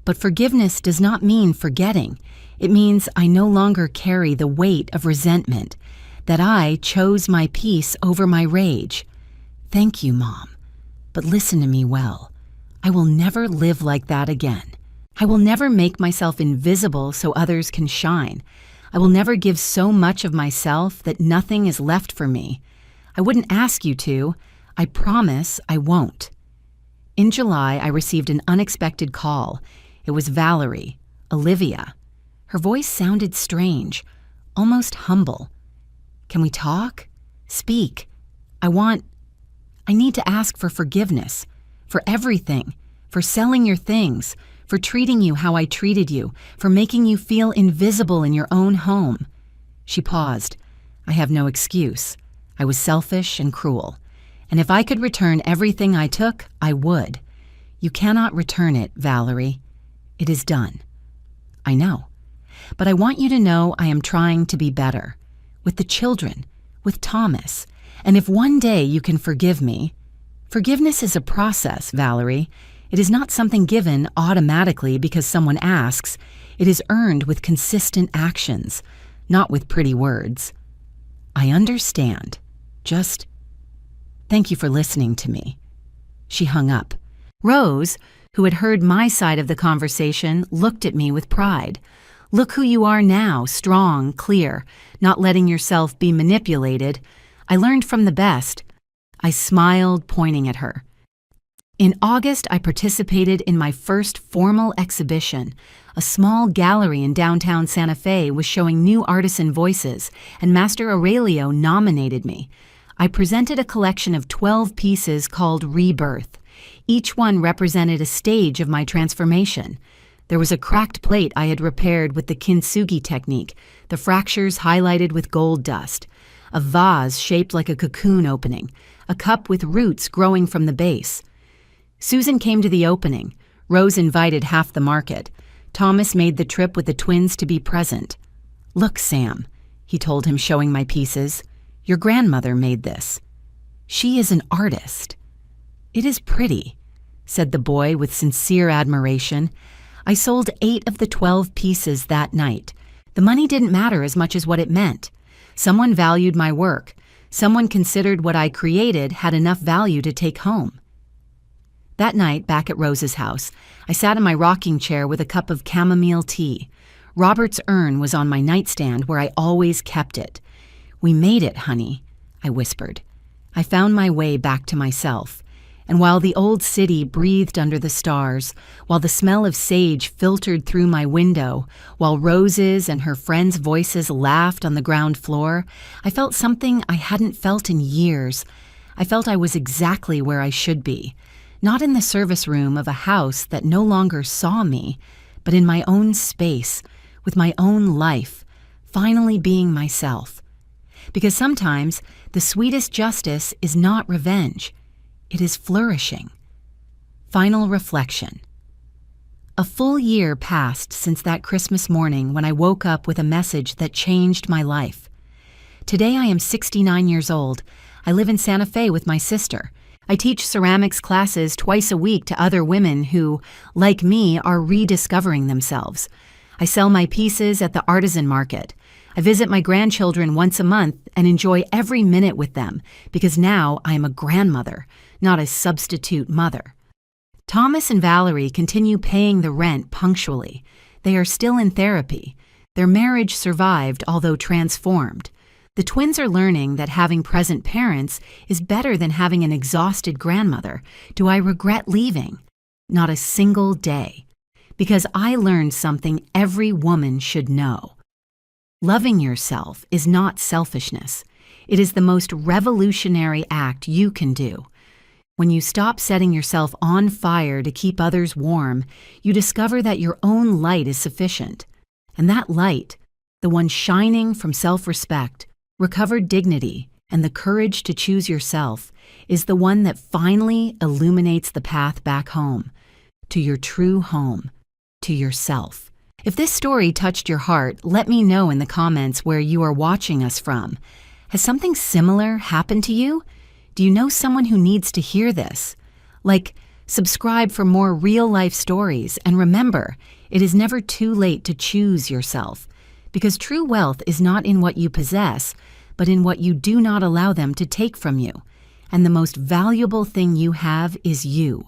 But forgiveness does not mean forgetting. It means I no longer carry the weight of resentment, that I chose my peace over my rage. Thank you, Mom. But listen to me well. I will never live like that again. I will never make myself invisible so others can shine. I will never give so much of myself that nothing is left for me. I wouldn't ask you to. I promise I won't. In July, I received an unexpected call. It was Valerie, Olivia. Her voice sounded strange, almost humble. "Can we talk? Speak. I need to ask for forgiveness, for everything, for selling your things, for treating you how I treated you, for making you feel invisible in your own home." She paused. "I have no excuse. I was selfish and cruel. And if I could return everything I took, I would. You cannot return it, Valerie. It is done." "I know. But I want you to know I am trying to be better. With the children, with Thomas. And if one day you can forgive me. Forgiveness is a process, Valerie. It is not something given automatically because someone asks. It is earned with consistent actions, not with pretty words." "I understand. Just thank you for listening to me." She hung up. Rose, who had heard my side of the conversation, looked at me with pride. "Look who you are now, strong, clear, not letting yourself be manipulated. I learned from the best." I smiled, pointing at her. In August, I participated in my first formal exhibition. A small gallery in downtown Santa Fe was showing new artisan voices, and Master Aurelio nominated me. I presented a collection of 12 pieces called Rebirth. Each one represented a stage of my transformation. There was a cracked plate I had repaired with the kintsugi technique, the fractures highlighted with gold dust, a vase shaped like a cocoon opening, a cup with roots growing from the base. Susan came to the opening. Rose invited half the market. Thomas made the trip with the twins to be present. "Look, Sam," he told him, showing my pieces. "Your grandmother made this. She is an artist." "It is pretty," said the boy with sincere admiration. I sold 8 of the 12 pieces that night. The money didn't matter as much as what it meant. Someone valued my work. Someone considered what I created had enough value to take home. That night, back at Rose's house, I sat in my rocking chair with a cup of chamomile tea. Robert's urn was on my nightstand where I always kept it. "We made it, honey," I whispered. I found my way back to myself. And while the old city breathed under the stars, while the smell of sage filtered through my window, while Roses and her friends' voices laughed on the ground floor, I felt something I hadn't felt in years. I felt I was exactly where I should be, not in the service room of a house that no longer saw me, but in my own space, with my own life, finally being myself. Because sometimes the sweetest justice is not revenge. It is flourishing. Final reflection. A full year passed since that Christmas morning when I woke up with a message that changed my life. Today I am 69 years old. I live in Santa Fe with my sister. I teach ceramics classes twice a week to other women who, like me, are rediscovering themselves. I sell my pieces at the artisan market. I visit my grandchildren once a month and enjoy every minute with them because now I am a grandmother, not a substitute mother. Thomas and Valerie continue paying the rent punctually. They are still in therapy. Their marriage survived, although transformed. The twins are learning that having present parents is better than having an exhausted grandmother. Do I regret leaving? Not a single day. Because I learned something every woman should know. Loving yourself is not selfishness. It is the most revolutionary act you can do. When you stop setting yourself on fire to keep others warm, you discover that your own light is sufficient. And that light, the one shining from self-respect, recovered dignity, and the courage to choose yourself, is the one that finally illuminates the path back home, to your true home, to yourself. If this story touched your heart, let me know in the comments where you are watching us from. Has something similar happened to you? Do you know someone who needs to hear this? Subscribe for more real-life stories, and remember, it is never too late to choose yourself, because true wealth is not in what you possess, but in what you do not allow them to take from you. And the most valuable thing you have is you.